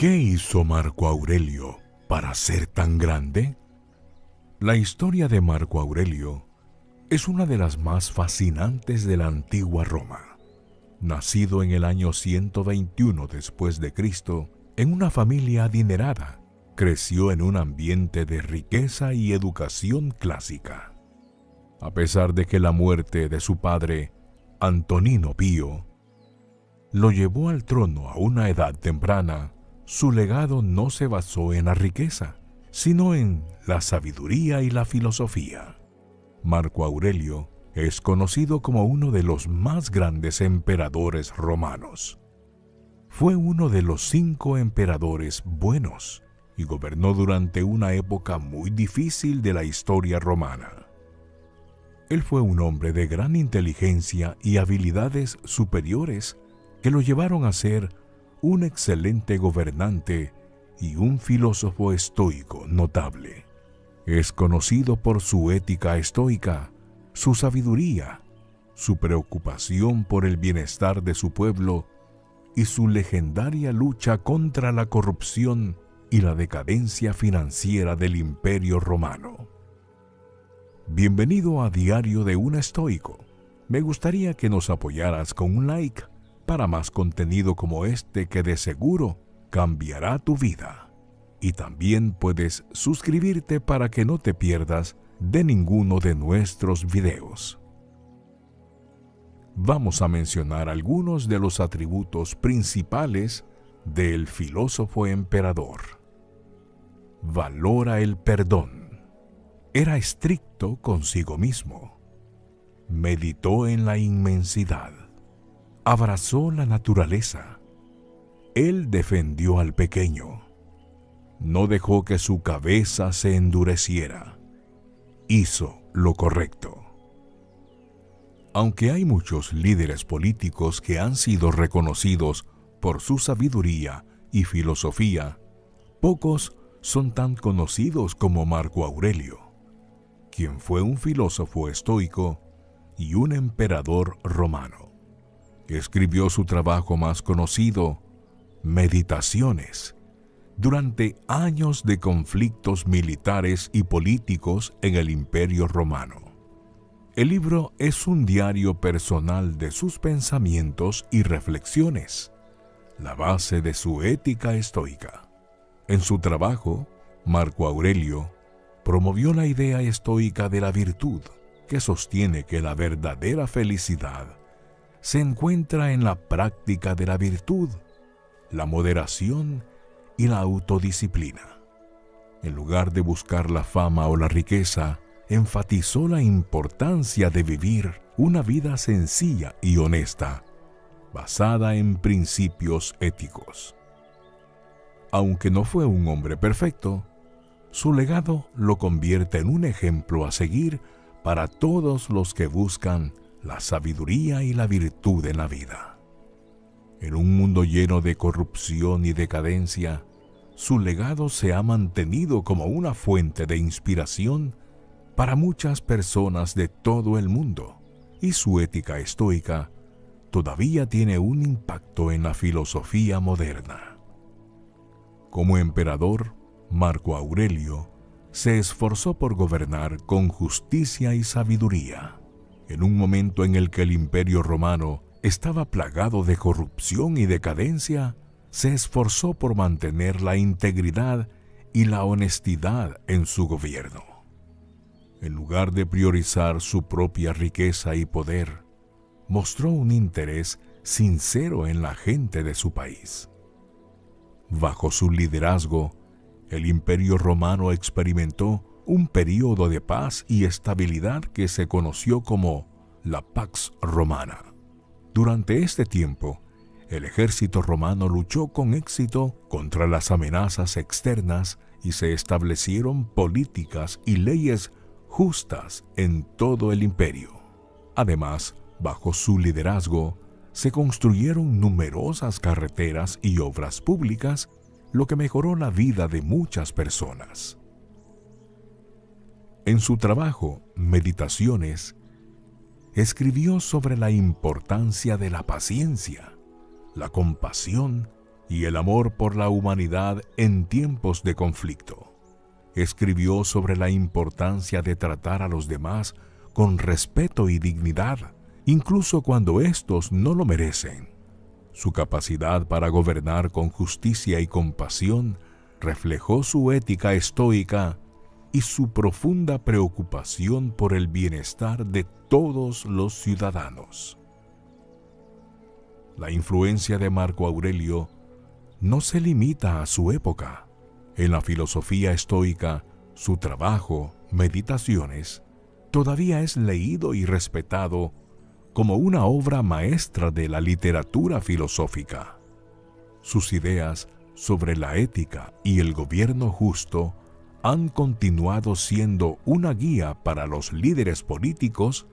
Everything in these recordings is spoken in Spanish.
¿Qué hizo Marco Aurelio para ser tan grande? La historia de Marco Aurelio es una de las más fascinantes de la antigua Roma. Nacido en el año 121 después de Cristo, en una familia adinerada, creció en un ambiente de riqueza y educación clásica. A pesar de que la muerte de su padre, Antonino Pío, lo llevó al trono a una edad temprana, su legado no se basó en la riqueza, sino en la sabiduría y la filosofía. Marco Aurelio es conocido como uno de los más grandes emperadores romanos. Fue uno de los 5 emperadores buenos y gobernó durante una época muy difícil de la historia romana. Él fue un hombre de gran inteligencia y habilidades superiores que lo llevaron a ser un excelente gobernante y un filósofo estoico notable. Es conocido por su ética estoica, su sabiduría, su preocupación por el bienestar de su pueblo y su legendaria lucha contra la corrupción y la decadencia financiera del Imperio Romano. Bienvenido a Diario de un Estoico. Me gustaría que nos apoyaras con un like para más contenido como este que de seguro cambiará tu vida. Y también puedes suscribirte para que no te pierdas de ninguno de nuestros videos. Vamos a mencionar algunos de los atributos principales del filósofo emperador. Valora el perdón. Era estricto consigo mismo. Meditó en la inmensidad. Abrazó la naturaleza. Él defendió al pequeño. No dejó que su cabeza se endureciera. Hizo lo correcto. Aunque hay muchos líderes políticos que han sido reconocidos por su sabiduría y filosofía, pocos son tan conocidos como Marco Aurelio, quien fue un filósofo estoico y un emperador romano. Escribió su trabajo más conocido, Meditaciones, durante años de conflictos militares y políticos en el Imperio Romano. El libro es un diario personal de sus pensamientos y reflexiones, la base de su ética estoica. En su trabajo, Marco Aurelio promovió la idea estoica de la virtud, que sostiene que la verdadera felicidad se encuentra en la práctica de la virtud, la moderación y la autodisciplina. En lugar de buscar la fama o la riqueza, enfatizó la importancia de vivir una vida sencilla y honesta, basada en principios éticos. Aunque no fue un hombre perfecto, su legado lo convierte en un ejemplo a seguir para todos los que buscan la sabiduría y la virtud en la vida. En un mundo lleno de corrupción y decadencia, su legado se ha mantenido como una fuente de inspiración para muchas personas de todo el mundo, y su ética estoica todavía tiene un impacto en la filosofía moderna. Como emperador, Marco Aurelio se esforzó por gobernar con justicia y sabiduría. En un momento en el que el Imperio Romano estaba plagado de corrupción y decadencia, se esforzó por mantener la integridad y la honestidad en su gobierno. En lugar de priorizar su propia riqueza y poder, mostró un interés sincero en la gente de su país. Bajo su liderazgo, el Imperio Romano experimentó un período de paz y estabilidad que se conoció como la Pax Romana. Durante este tiempo, el ejército romano luchó con éxito contra las amenazas externas y se establecieron políticas y leyes justas en todo el imperio. Además, bajo su liderazgo, se construyeron numerosas carreteras y obras públicas, lo que mejoró la vida de muchas personas. En su trabajo, Meditaciones, escribió sobre la importancia de la paciencia, la compasión y el amor por la humanidad en tiempos de conflicto. Escribió sobre la importancia de tratar a los demás con respeto y dignidad, incluso cuando éstos no lo merecen. Su capacidad para gobernar con justicia y compasión reflejó su ética estoica y su profunda preocupación por el bienestar de todos los ciudadanos. La influencia de Marco Aurelio no se limita a su época. En la filosofía estoica, su trabajo, Meditaciones, todavía es leído y respetado como una obra maestra de la literatura filosófica. Sus ideas sobre la ética y el gobierno justo han continuado siendo una guía para los líderes políticos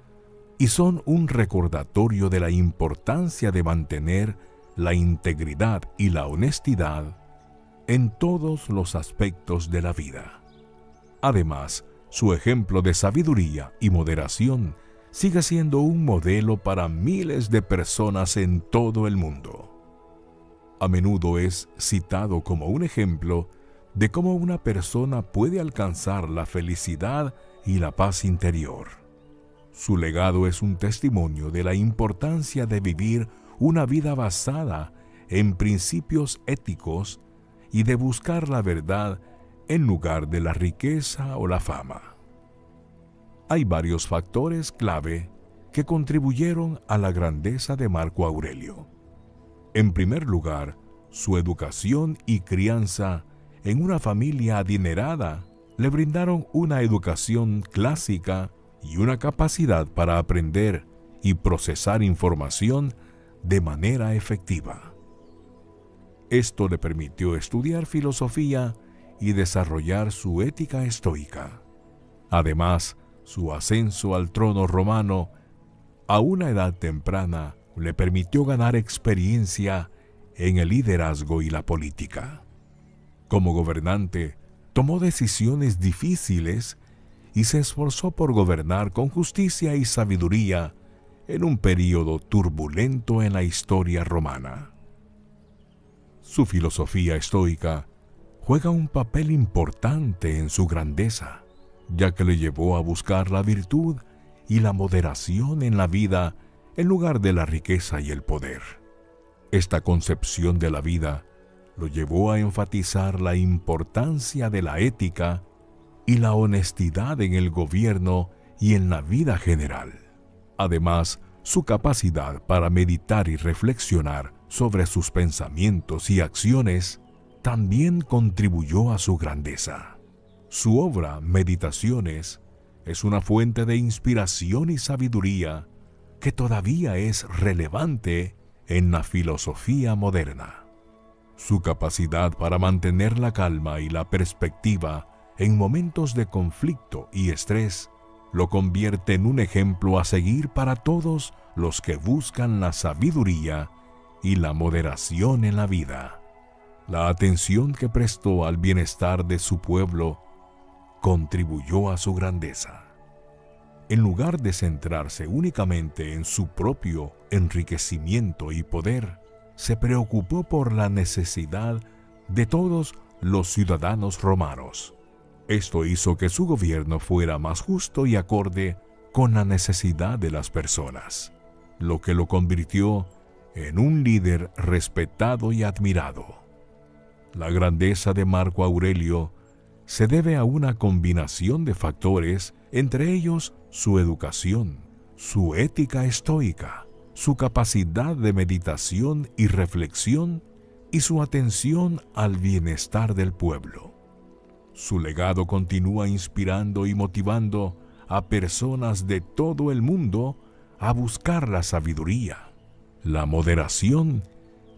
y son un recordatorio de la importancia de mantener la integridad y la honestidad en todos los aspectos de la vida. Además, su ejemplo de sabiduría y moderación sigue siendo un modelo para miles de personas en todo el mundo. A menudo es citado como un ejemplo de cómo una persona puede alcanzar la felicidad y la paz interior. Su legado es un testimonio de la importancia de vivir una vida basada en principios éticos y de buscar la verdad en lugar de la riqueza o la fama. Hay varios factores clave que contribuyeron a la grandeza de Marco Aurelio. En primer lugar, su educación y crianza en una familia adinerada le brindaron una educación clásica y una capacidad para aprender y procesar información de manera efectiva. Esto le permitió estudiar filosofía y desarrollar su ética estoica. Además, su ascenso al trono romano a una edad temprana le permitió ganar experiencia en el liderazgo y la política. Como gobernante, tomó decisiones difíciles y se esforzó por gobernar con justicia y sabiduría en un período turbulento en la historia romana. Su filosofía estoica juega un papel importante en su grandeza, ya que le llevó a buscar la virtud y la moderación en la vida en lugar de la riqueza y el poder. Esta concepción de la vida lo llevó a enfatizar la importancia de la ética y la honestidad en el gobierno y en la vida general. Además, su capacidad para meditar y reflexionar sobre sus pensamientos y acciones también contribuyó a su grandeza. Su obra, Meditaciones, es una fuente de inspiración y sabiduría que todavía es relevante en la filosofía moderna. Su capacidad para mantener la calma y la perspectiva en momentos de conflicto y estrés lo convierte en un ejemplo a seguir para todos los que buscan la sabiduría y la moderación en la vida. La atención que prestó al bienestar de su pueblo contribuyó a su grandeza. En lugar de centrarse únicamente en su propio enriquecimiento y poder, se preocupó por la necesidad de todos los ciudadanos romanos. Esto hizo que su gobierno fuera más justo y acorde con la necesidad de las personas, lo que lo convirtió en un líder respetado y admirado. La grandeza de Marco Aurelio se debe a una combinación de factores, entre ellos su educación, su ética estoica, su capacidad de meditación y reflexión y su atención al bienestar del pueblo. Su legado continúa inspirando y motivando a personas de todo el mundo a buscar la sabiduría, la moderación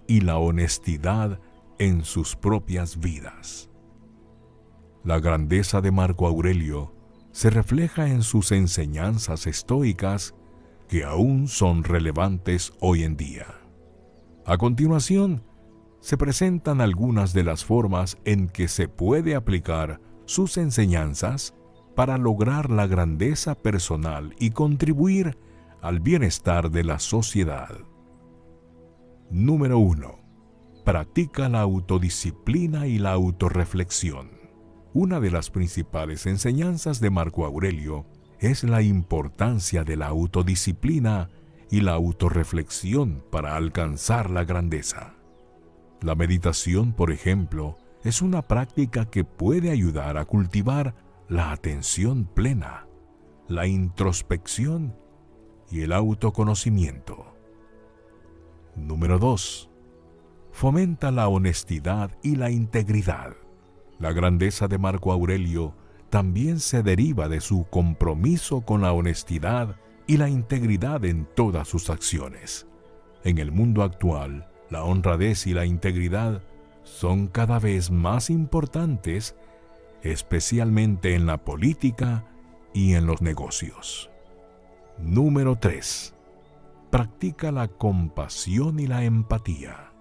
y la honestidad en sus propias vidas. La grandeza de Marco Aurelio se refleja en sus enseñanzas estoicas que aún son relevantes hoy en día. A continuación, se presentan algunas de las formas en que se puede aplicar sus enseñanzas para lograr la grandeza personal y contribuir al bienestar de la sociedad. Número 1. practica la autodisciplina y la autorreflexión. Una de las principales enseñanzas de Marco Aurelio es la importancia de la autodisciplina y la autorreflexión para alcanzar la grandeza. La meditación, por ejemplo, es una práctica que puede ayudar a cultivar la atención plena, la introspección y el autoconocimiento. Número 2. Fomenta la honestidad y la integridad. La grandeza de Marco Aurelio también se deriva de su compromiso con la honestidad y la integridad en todas sus acciones. En el mundo actual, la honradez y la integridad son cada vez más importantes, especialmente en la política y en los negocios. Número 3. Practica la compasión y la empatía.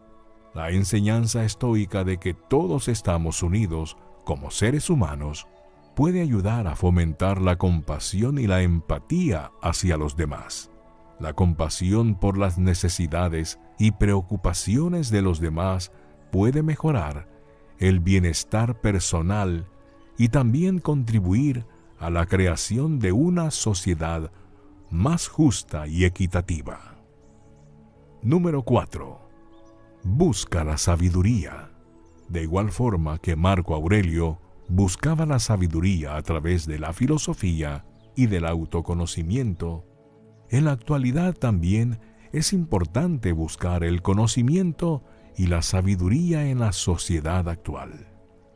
La enseñanza estoica de que todos estamos unidos como seres humanos puede ayudar a fomentar la compasión y la empatía hacia los demás. La compasión por las necesidades y preocupaciones de los demás puede mejorar el bienestar personal y también contribuir a la creación de una sociedad más justa y equitativa. Número 4. Busca la sabiduría. De igual forma que Marco Aurelio buscaba la sabiduría a través de la filosofía y del autoconocimiento, en la actualidad también es importante buscar el conocimiento y la sabiduría en la sociedad actual.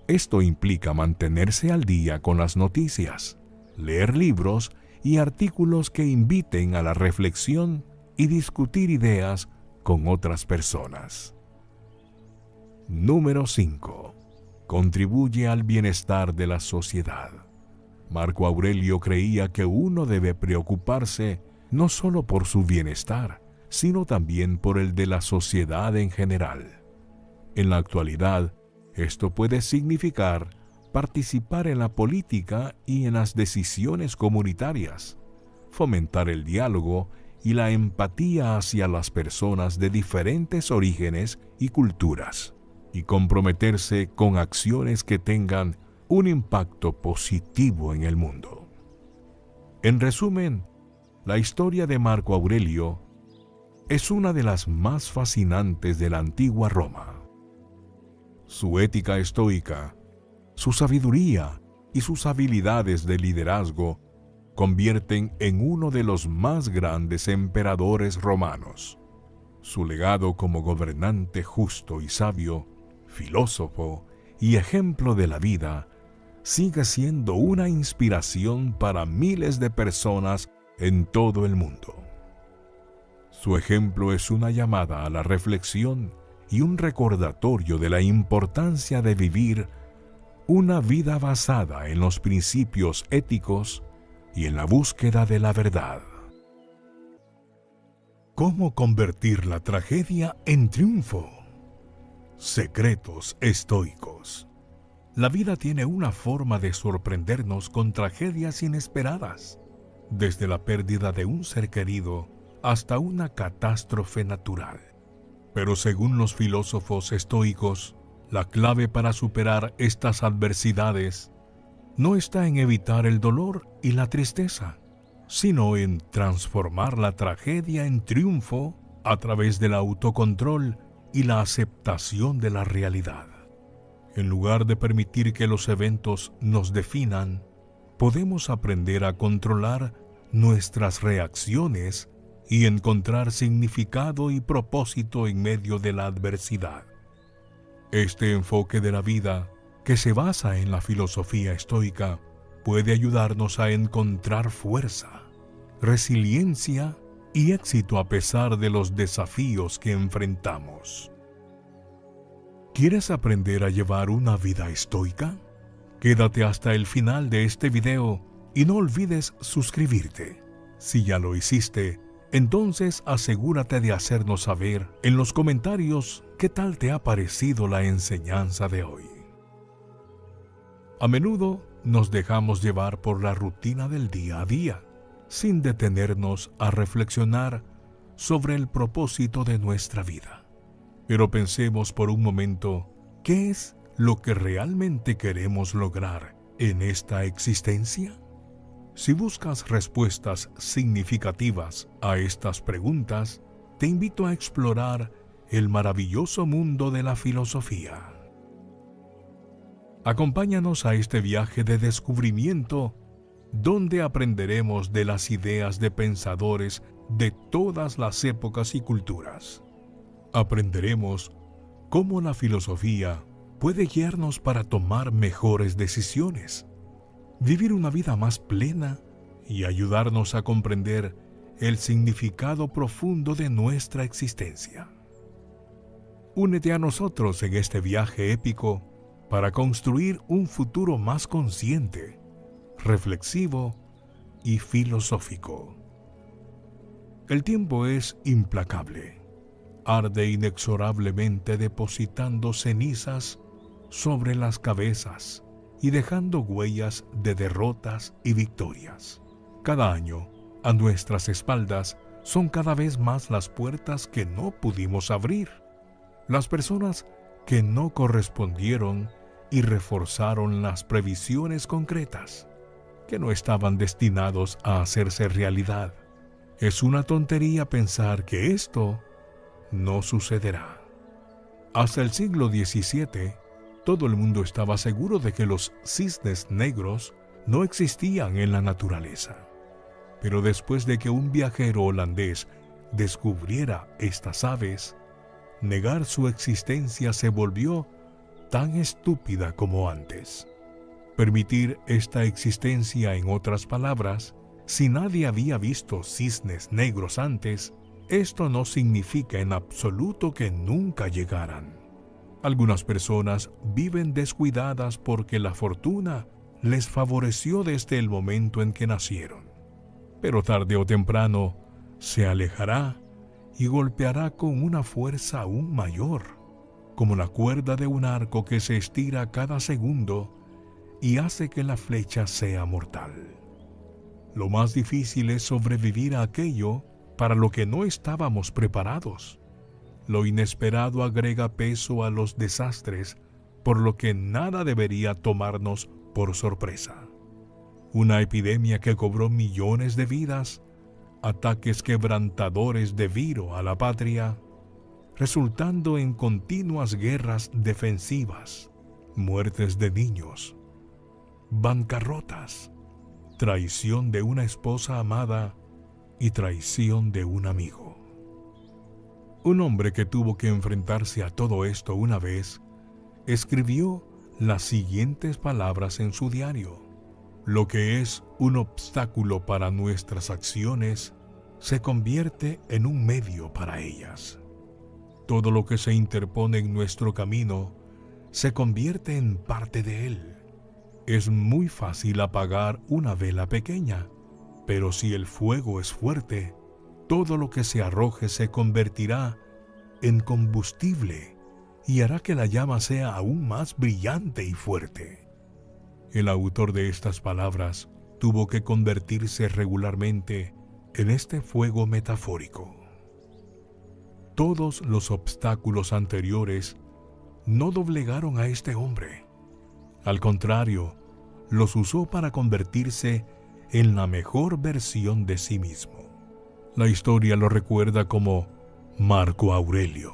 Esto implica mantenerse al día con las noticias, leer libros y artículos que inviten a la reflexión y discutir ideas con otras personas. Número 5. Contribuye al bienestar de la sociedad. Marco Aurelio creía que uno debe preocuparse no solo por su bienestar, sino también por el de la sociedad en general. En la actualidad, esto puede significar participar en la política y en las decisiones comunitarias, fomentar el diálogo y la empatía hacia las personas de diferentes orígenes y culturas, y comprometerse con acciones que tengan un impacto positivo en el mundo. En resumen, la historia de Marco Aurelio es una de las más fascinantes de la antigua Roma. Su ética estoica, su sabiduría y sus habilidades de liderazgo convierten en uno de los más grandes emperadores romanos. Su legado como gobernante justo y sabio, filósofo y ejemplo de la vida, sigue siendo una inspiración para miles de personas en todo el mundo. Su ejemplo es una llamada a la reflexión y un recordatorio de la importancia de vivir una vida basada en los principios éticos y en la búsqueda de la verdad. ¿Cómo convertir la tragedia en triunfo? Secretos estoicos. La vida tiene una forma de sorprendernos con tragedias inesperadas, desde la pérdida de un ser querido hasta una catástrofe natural. Pero según los filósofos estoicos, la clave para superar estas adversidades no está en evitar el dolor y la tristeza, sino en transformar la tragedia en triunfo a través del autocontrol y la aceptación de la realidad. En lugar de permitir que los eventos nos definan, podemos aprender a controlar nuestras reacciones y encontrar significado y propósito en medio de la adversidad. Este enfoque de la vida, que se basa en la filosofía estoica, puede ayudarnos a encontrar fuerza, resiliencia y éxito a pesar de los desafíos que enfrentamos. ¿Quieres aprender a llevar una vida estoica? Quédate hasta el final de este video y no olvides suscribirte. Si ya lo hiciste, entonces asegúrate de hacernos saber en los comentarios qué tal te ha parecido la enseñanza de hoy. A menudo nos dejamos llevar por la rutina del día a día, sin detenernos a reflexionar sobre el propósito de nuestra vida. Pero pensemos por un momento, ¿qué es lo que realmente queremos lograr en esta existencia? Si buscas respuestas significativas a estas preguntas, te invito a explorar el maravilloso mundo de la filosofía. Acompáñanos a este viaje de descubrimiento donde aprenderemos de las ideas de pensadores de todas las épocas y culturas. Aprenderemos cómo la filosofía puede guiarnos para tomar mejores decisiones, vivir una vida más plena y ayudarnos a comprender el significado profundo de nuestra existencia. Únete a nosotros en este viaje épico para construir un futuro más consciente, reflexivo y filosófico. El tiempo es implacable. Arde inexorablemente depositando cenizas sobre las cabezas y dejando huellas de derrotas y victorias. Cada año, a nuestras espaldas, son cada vez más las puertas que no pudimos abrir, las personas que no correspondieron y reforzaron las previsiones concretas, que no estaban destinados a hacerse realidad. Es una tontería pensar que esto no sucederá. Hasta el siglo XVII, todo el mundo estaba seguro de que los cisnes negros no existían en la naturaleza. Pero después de que un viajero holandés descubriera estas aves, negar su existencia se volvió tan estúpida como antes. Permitir esta existencia, en otras palabras, si nadie había visto cisnes negros antes, esto no significa en absoluto que nunca llegaran. Algunas personas viven descuidadas porque la fortuna les favoreció desde el momento en que nacieron. Pero tarde o temprano se alejará y golpeará con una fuerza aún mayor, como la cuerda de un arco que se estira cada segundo y hace que la flecha sea mortal. Lo más difícil es sobrevivir a aquello para lo que no estábamos preparados. Lo inesperado agrega peso a los desastres, por lo que nada debería tomarnos por sorpresa. Una epidemia que cobró millones de vidas, ataques quebrantadores de viro a la patria, resultando en continuas guerras defensivas, muertes de niños, bancarrotas, traición de una esposa amada y traición de un amigo. Un hombre que tuvo que enfrentarse a todo esto una vez, escribió las siguientes palabras en su diario: lo que es un obstáculo para nuestras acciones se convierte en un medio para ellas. Todo lo que se interpone en nuestro camino se convierte en parte de él. Es muy fácil apagar una vela pequeña, pero si el fuego es fuerte, todo lo que se arroje se convertirá en combustible y hará que la llama sea aún más brillante y fuerte. El autor de estas palabras tuvo que convertirse regularmente en este fuego metafórico. Todos los obstáculos anteriores no doblegaron a este hombre. Al contrario, los usó para convertirse en la mejor versión de sí mismo. La historia lo recuerda como Marco Aurelio,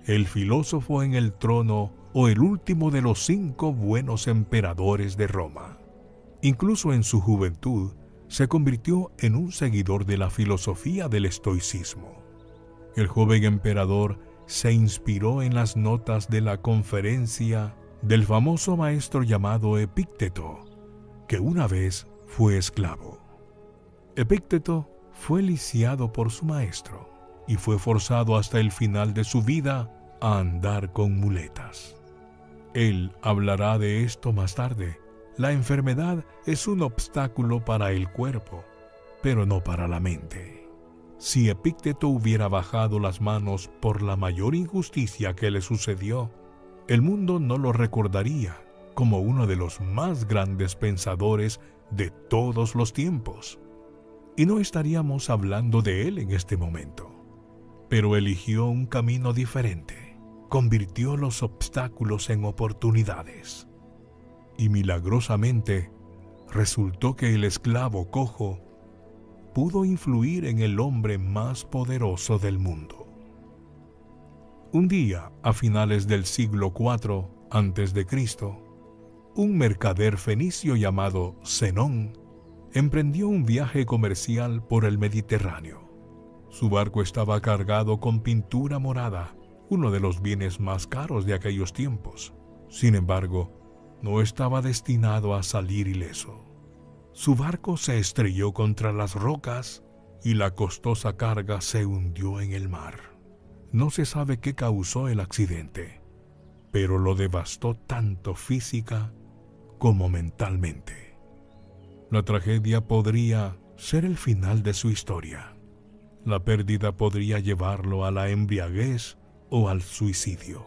el filósofo en el trono o el último de los 5 buenos emperadores de Roma. Incluso en su juventud, se convirtió en un seguidor de la filosofía del estoicismo. El joven emperador se inspiró en las notas de la conferencia del famoso maestro llamado Epícteto, que una vez fue esclavo. Epícteto fue lisiado por su maestro y fue forzado hasta el final de su vida a andar con muletas. Él hablará de esto más tarde. La enfermedad es un obstáculo para el cuerpo, pero no para la mente. Si Epícteto hubiera bajado las manos por la mayor injusticia que le sucedió, el mundo no lo recordaría como uno de los más grandes pensadores de todos los tiempos. Y no estaríamos hablando de él en este momento. Pero eligió un camino diferente. convirtió los obstáculos en oportunidades. Y milagrosamente resultó que el esclavo cojo pudo influir en el hombre más poderoso del mundo. Un día, a finales del siglo IV a.C., un mercader fenicio llamado Zenón emprendió un viaje comercial por el Mediterráneo. Su barco estaba cargado con pintura morada, uno de los bienes más caros de aquellos tiempos. Sin embargo, no estaba destinado a salir ileso. Su barco se estrelló contra las rocas y la costosa carga se hundió en el mar. No se sabe qué causó el accidente, pero lo devastó tanto física como mentalmente. La tragedia podría ser el final de su historia. La pérdida podría llevarlo a la embriaguez o al suicidio.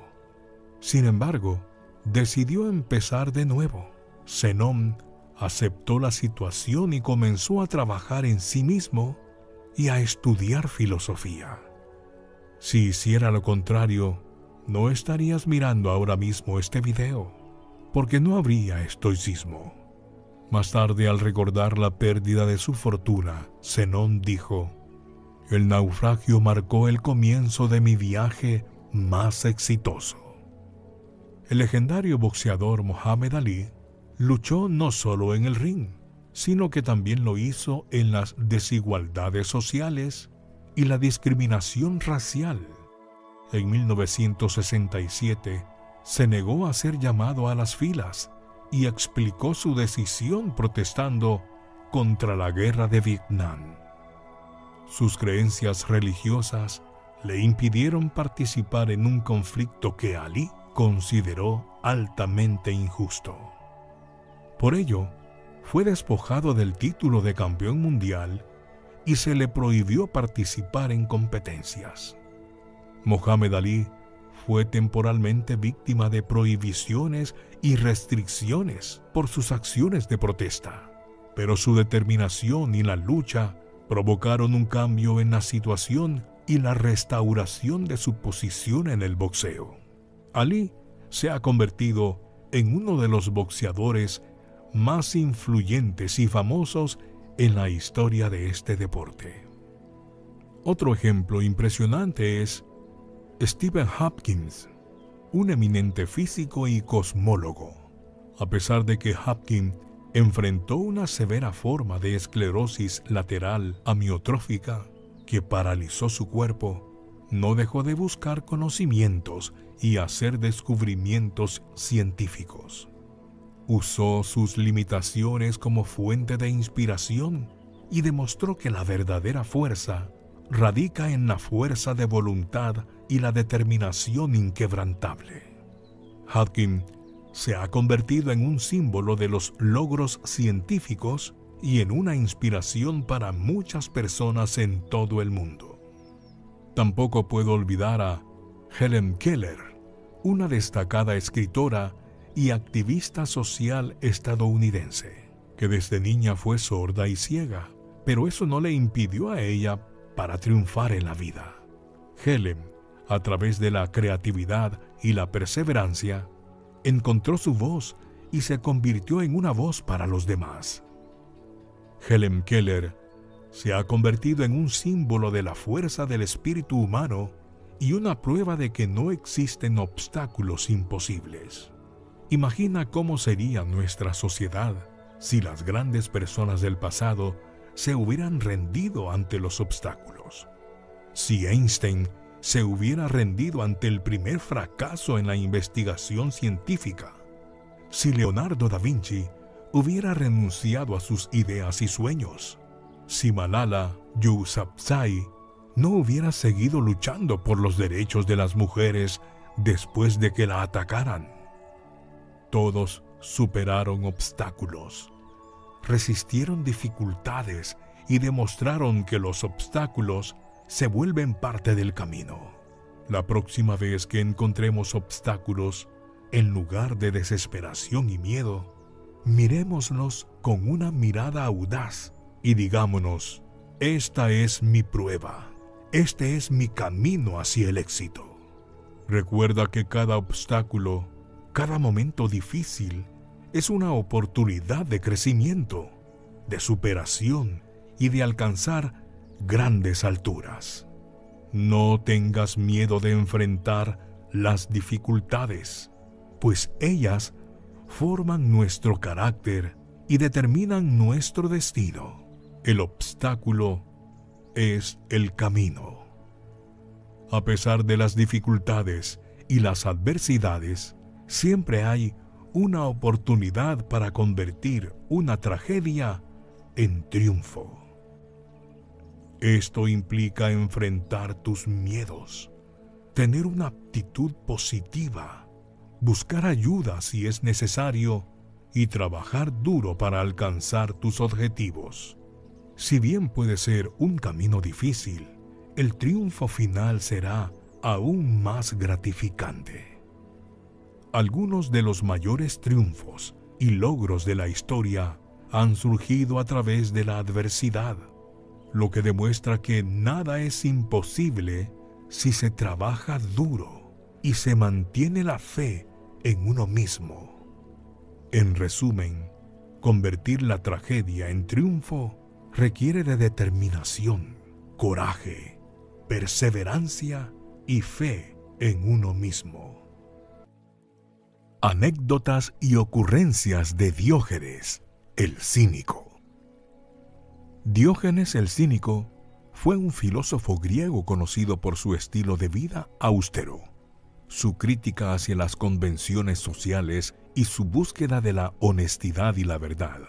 Sin embargo, decidió empezar de nuevo. Zenón aceptó la situación y comenzó a trabajar en sí mismo y a estudiar filosofía. Si hiciera lo contrario, no estarías mirando ahora mismo este video, porque no habría estoicismo. Más tarde, al recordar la pérdida de su fortuna, Zenón dijo: «El naufragio marcó el comienzo de mi viaje más exitoso». El legendario boxeador Muhammad Ali luchó no solo en el ring, sino que también lo hizo en las desigualdades sociales y la discriminación racial. En 1967 se negó a ser llamado a las filas y explicó su decisión protestando contra la guerra de Vietnam. Sus creencias religiosas le impidieron participar en un conflicto que Ali consideró altamente injusto. Por ello, fue despojado del título de campeón mundial y se le prohibió participar en competencias. Muhammad Ali fue temporalmente víctima de prohibiciones y restricciones por sus acciones de protesta, pero su determinación y la lucha provocaron un cambio en la situación y la restauración de su posición en el boxeo. Ali se ha convertido en uno de los boxeadores más influyentes y famosos en la historia de este deporte. Otro ejemplo impresionante es Stephen Hawking, un eminente físico y cosmólogo. A pesar de que Hawking enfrentó una severa forma de esclerosis lateral amiotrófica que paralizó su cuerpo, no dejó de buscar conocimientos y hacer descubrimientos científicos. Usó sus limitaciones como fuente de inspiración y demostró que la verdadera fuerza radica en la fuerza de voluntad y la determinación inquebrantable. Hawking se ha convertido en un símbolo de los logros científicos y en una inspiración para muchas personas en todo el mundo. Tampoco puedo olvidar a Helen Keller, una destacada escritora y activista social estadounidense, que desde niña fue sorda y ciega, pero eso no le impidió a ella para triunfar en la vida. Helen, a través de la creatividad y la perseverancia, encontró su voz y se convirtió en una voz para los demás. Helen Keller se ha convertido en un símbolo de la fuerza del espíritu humano y una prueba de que no existen obstáculos imposibles. Imagina cómo sería nuestra sociedad si las grandes personas del pasado se hubieran rendido ante los obstáculos. Si Einstein se hubiera rendido ante el primer fracaso en la investigación científica. Si Leonardo da Vinci hubiera renunciado a sus ideas y sueños. Si Malala Yousafzai no hubiera seguido luchando por los derechos de las mujeres después de que la atacaran. Todos superaron obstáculos, resistieron dificultades y demostraron que los obstáculos se vuelven parte del camino. La próxima vez que encontremos obstáculos, en lugar de desesperación y miedo, mirémoslos con una mirada audaz y digámonos: esta es mi prueba, este es mi camino hacia el éxito. Recuerda que cada obstáculo, cada momento difícil, es una oportunidad de crecimiento, de superación y de alcanzar grandes alturas. No tengas miedo de enfrentar las dificultades, pues ellas forman nuestro carácter y determinan nuestro destino. El obstáculo es el camino. A pesar de las dificultades y las adversidades, siempre hay una oportunidad para convertir una tragedia en triunfo. Esto implica enfrentar tus miedos, tener una actitud positiva, buscar ayuda si es necesario y trabajar duro para alcanzar tus objetivos. Si bien puede ser un camino difícil, el triunfo final será aún más gratificante. Algunos de los mayores triunfos y logros de la historia han surgido a través de la adversidad, lo que demuestra que nada es imposible si se trabaja duro y se mantiene la fe en uno mismo. En resumen, convertir la tragedia en triunfo requiere de determinación, coraje, perseverancia y fe en uno mismo. Anécdotas y ocurrencias de Diógenes el Cínico. Diógenes el Cínico fue un filósofo griego conocido por su estilo de vida austero, su crítica hacia las convenciones sociales y su búsqueda de la honestidad y la verdad.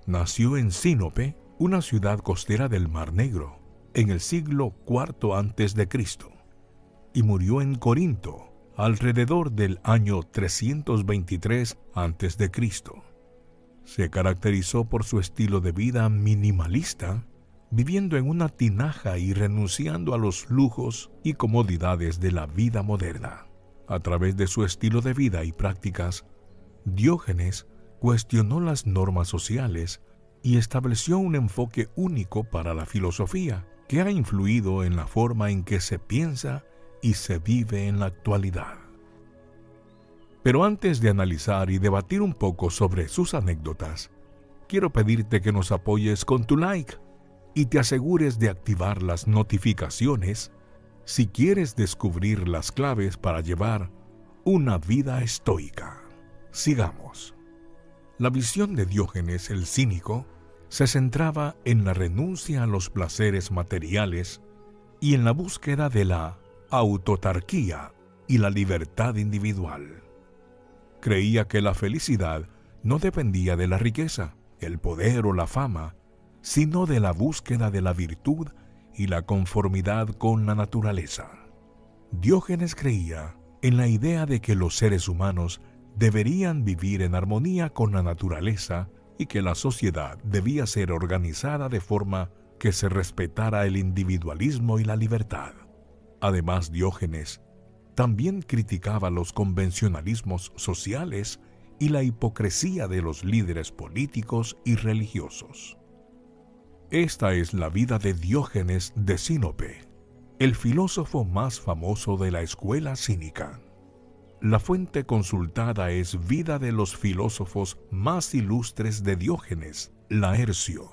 Nació en Sinope, una ciudad costera del Mar Negro, en el siglo IV a.C., y murió en Corinto alrededor del año 323 a.C. Se caracterizó por su estilo de vida minimalista, viviendo en una tinaja y renunciando a los lujos y comodidades de la vida moderna. A través de su estilo de vida y prácticas, Diógenes cuestionó las normas sociales y estableció un enfoque único para la filosofía que ha influido en la forma en que se piensa y se vive en la actualidad. Pero antes de analizar y debatir un poco sobre sus anécdotas, quiero pedirte que nos apoyes con tu like y te asegures de activar las notificaciones si quieres descubrir las claves para llevar una vida estoica. Sigamos. La visión de Diógenes el Cínico se centraba en la renuncia a los placeres materiales y en la búsqueda de la autotarquía y la libertad individual. Creía que la felicidad no dependía de la riqueza, el poder o la fama, sino de la búsqueda de la virtud y la conformidad con la naturaleza. Diógenes creía en la idea de que los seres humanos deberían vivir en armonía con la naturaleza y que la sociedad debía ser organizada de forma que se respetara el individualismo y la libertad. Además, Diógenes también criticaba los convencionalismos sociales y la hipocresía de los líderes políticos y religiosos. Esta es la vida de Diógenes de Sinope, el filósofo más famoso de la escuela cínica. La fuente consultada es Vida de los filósofos más ilustres de Diógenes, Laercio.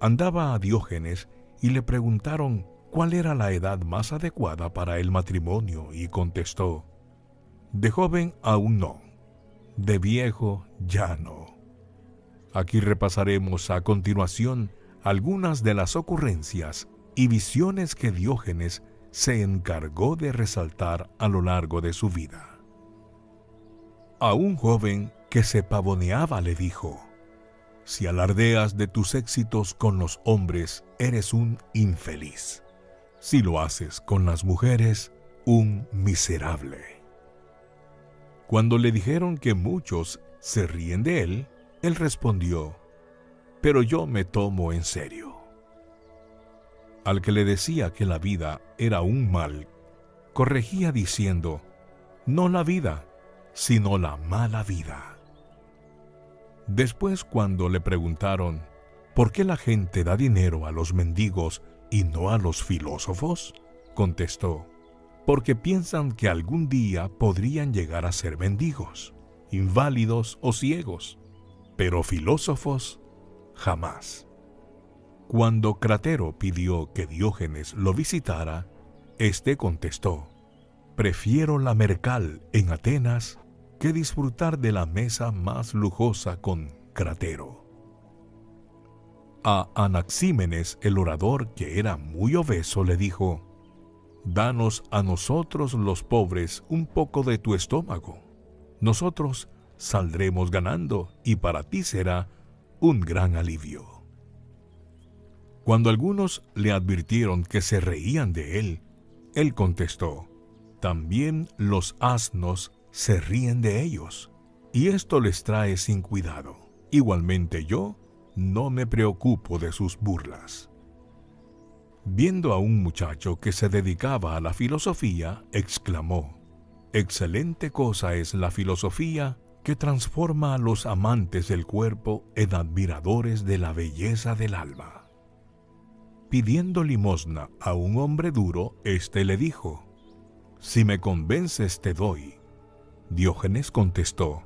Andaba a Diógenes y le preguntaron cuál era la edad más adecuada para el matrimonio y contestó: de joven aún no, de viejo ya no. Aquí repasaremos a continuación algunas de las ocurrencias y visiones que Diógenes se encargó de resaltar a lo largo de su vida. A un joven que se pavoneaba le dijo: si alardeas de tus éxitos con los hombres, eres un infeliz. Si lo haces con las mujeres, un miserable. Cuando le dijeron que muchos se ríen de él, él respondió: pero yo me tomo en serio. Al que le decía que la vida era un mal, corregía diciendo: no la vida, sino la mala vida. Después, cuando le preguntaron ¿por qué la gente da dinero a los mendigos y no a los filósofos?, contestó: porque piensan que algún día podrían llegar a ser mendigos, inválidos o ciegos, pero filósofos jamás. Cuando Cratero pidió que Diógenes lo visitara, éste contestó: prefiero la Mercal en Atenas que disfrutar de la mesa más lujosa con Cratero. A Anaxímenes, el orador, que era muy obeso, le dijo: danos a nosotros los pobres un poco de tu estómago. Nosotros saldremos ganando y para ti será un gran alivio. Cuando algunos le advirtieron que se reían de él, él contestó: también los asnos se ríen de ellos, y esto les trae sin cuidado. Igualmente yo no me preocupo de sus burlas. Viendo a un muchacho que se dedicaba a la filosofía, exclamó: excelente cosa es la filosofía que transforma a los amantes del cuerpo en admiradores de la belleza del alma. Pidiendo limosna a un hombre duro, éste le dijo: si me convences te doy. Diógenes contestó: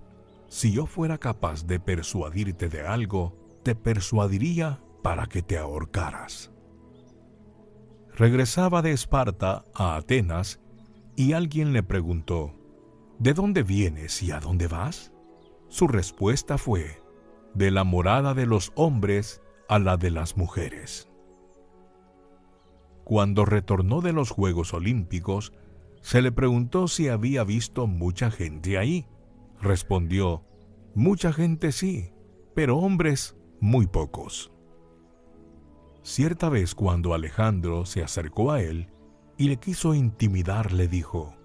si yo fuera capaz de persuadirte de algo, te persuadiría para que te ahorcaras. Regresaba de Esparta a Atenas y alguien le preguntó: ¿de dónde vienes y a dónde vas? Su respuesta fue: de la morada de los hombres a la de las mujeres. Cuando retornó de los Juegos Olímpicos, se le preguntó si había visto mucha gente ahí. Respondió: mucha gente sí, pero hombres muy pocos. Cierta vez, cuando Alejandro se acercó a él y le quiso intimidar, le dijo: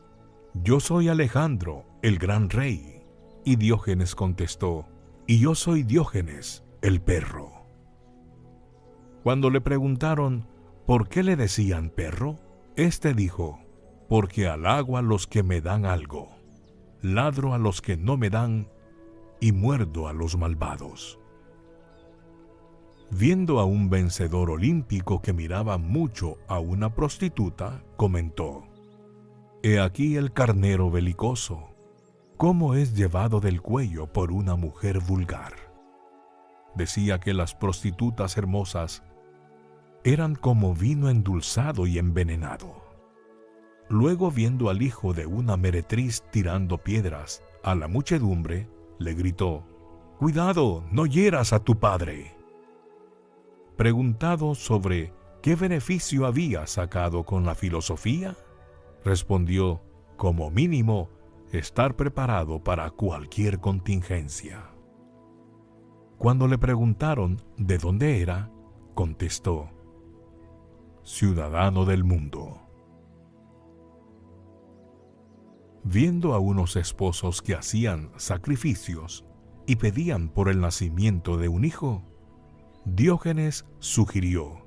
yo soy Alejandro, el gran rey. Y Diógenes contestó: y yo soy Diógenes, el perro. Cuando le preguntaron por qué le decían perro, éste dijo: porque halago a los que me dan algo, ladro a los que no me dan y muerdo a los malvados. Viendo a un vencedor olímpico que miraba mucho a una prostituta, comentó: he aquí el carnero belicoso, cómo es llevado del cuello por una mujer vulgar. Decía que las prostitutas hermosas eran como vino endulzado y envenenado. Luego, viendo al hijo de una meretriz tirando piedras a la muchedumbre, le gritó: cuidado, no hieras a tu padre. Preguntado sobre qué beneficio había sacado con la filosofía, respondió: como mínimo, estar preparado para cualquier contingencia. Cuando le preguntaron de dónde era, contestó: ciudadano del mundo. Viendo a unos esposos que hacían sacrificios y pedían por el nacimiento de un hijo, Diógenes sugirió: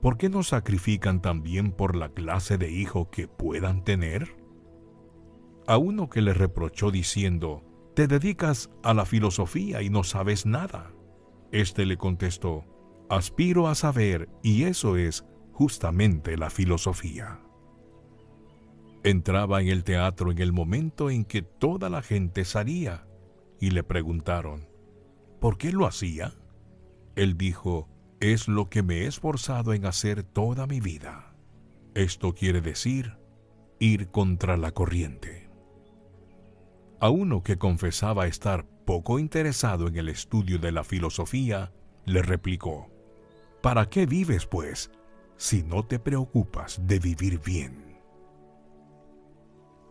¿por qué no sacrifican también por la clase de hijo que puedan tener? A uno que le reprochó diciendo: te dedicas a la filosofía y no sabes nada, éste le contestó: aspiro a saber, y eso es justamente la filosofía. Entraba en el teatro en el momento en que toda la gente salía, y le preguntaron: ¿por qué lo hacía? Él dijo: es lo que me he esforzado en hacer toda mi vida. Esto quiere decir ir contra la corriente. A uno que confesaba estar poco interesado en el estudio de la filosofía, le replicó: ¿para qué vives, pues, si no te preocupas de vivir bien?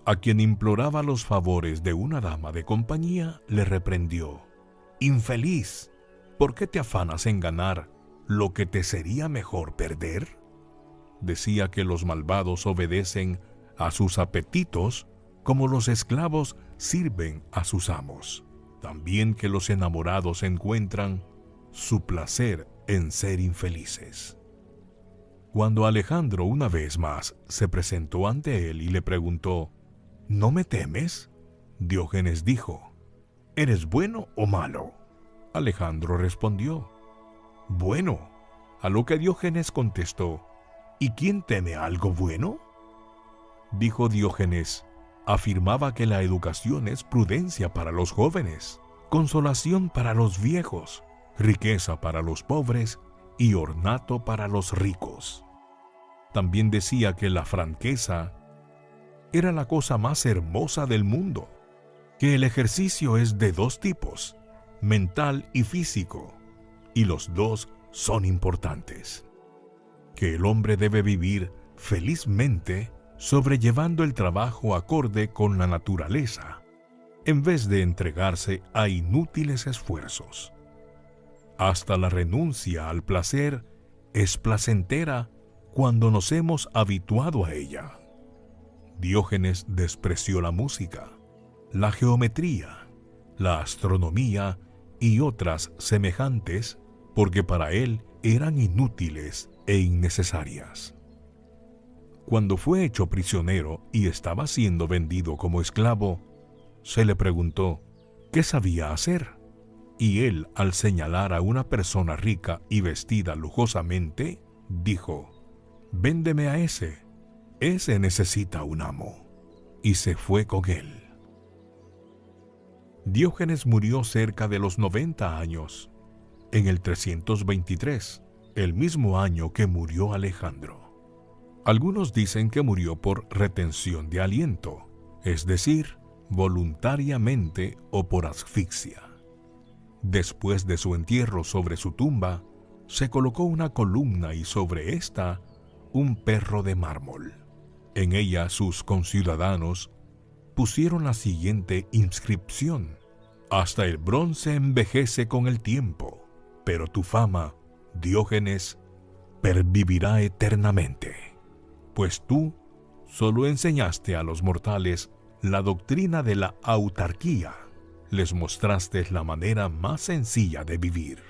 A quien imploraba los favores de una dama de compañía, le reprendió: infeliz, ¿por qué te afanas en ganar lo que te sería mejor perder? Decía que los malvados obedecen a sus apetitos como los esclavos sirven a sus amos. También que los enamorados encuentran su placer en ser infelices. Cuando Alejandro una vez más se presentó ante él y le preguntó: ¿no me temes? Diógenes dijo: ¿eres bueno o malo? Alejandro respondió: bueno. A lo que Diógenes contestó: ¿y quién teme algo bueno? dijo Diógenes, afirmaba que la educación es prudencia para los jóvenes, consolación para los viejos, riqueza para los pobres y ornato para los ricos. También decía que la franqueza era la cosa más hermosa del mundo, que el ejercicio es de dos tipos, mental y físico, y los dos son importantes, que el hombre debe vivir felizmente sobrellevando el trabajo acorde con la naturaleza, en vez de entregarse a inútiles esfuerzos. Hasta la renuncia al placer es placentera cuando nos hemos habituado a ella. Diógenes despreció la música, la geometría, la astronomía y otras semejantes porque para él eran inútiles e innecesarias. Cuando fue hecho prisionero y estaba siendo vendido como esclavo, se le preguntó qué sabía hacer, y él, al señalar a una persona rica y vestida lujosamente, dijo: «Véndeme a ese necesita un amo», y se fue con él. Diógenes murió cerca de los 90 años, en el 323, el mismo año que murió Alejandro. Algunos dicen que murió por retención de aliento, es decir, voluntariamente o por asfixia. Después de su entierro, sobre su tumba, se colocó una columna y sobre esta un perro de mármol. En ella sus conciudadanos pusieron la siguiente inscripción: «Hasta el bronce envejece con el tiempo, pero tu fama, Diógenes, pervivirá eternamente, pues tú solo enseñaste a los mortales la doctrina de la autarquía, les mostraste la manera más sencilla de vivir».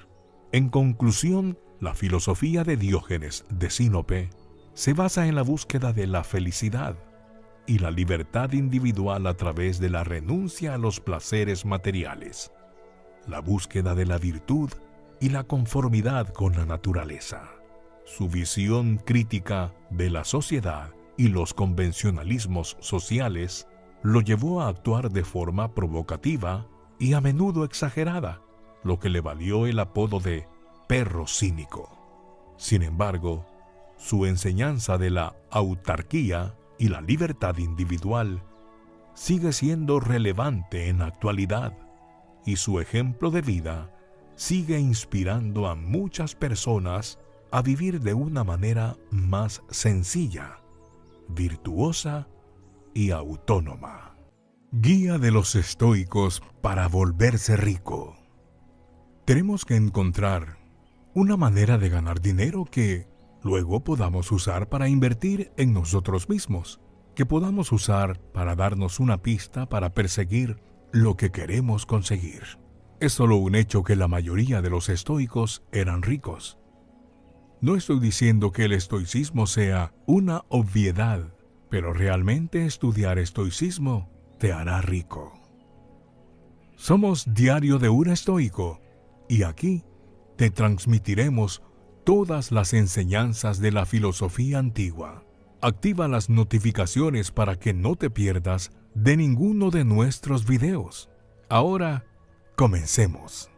En conclusión, la filosofía de Diógenes de Sinope se basa en la búsqueda de la felicidad y la libertad individual a través de la renuncia a los placeres materiales, la búsqueda de la virtud y la conformidad con la naturaleza. Su visión crítica de la sociedad y los convencionalismos sociales lo llevó a actuar de forma provocativa y a menudo exagerada, lo que le valió el apodo de perro cínico. Sin embargo, su enseñanza de la autarquía y la libertad individual sigue siendo relevante en la actualidad, y su ejemplo de vida sigue inspirando a muchas personas a vivir de una manera más sencilla, virtuosa y autónoma. Guía de los estoicos para volverse rico. Tenemos que encontrar una manera de ganar dinero que luego podamos usar para invertir en nosotros mismos, que podamos usar para darnos una pista para perseguir lo que queremos conseguir. Es solo un hecho que la mayoría de los estoicos eran ricos. No estoy diciendo que el estoicismo sea una obviedad, pero realmente estudiar estoicismo te hará rico. Somos Diario de un Estoico, y aquí te transmitiremos todas las enseñanzas de la filosofía antigua. Activa las notificaciones para que no te pierdas de ninguno de nuestros videos. Ahora, comencemos.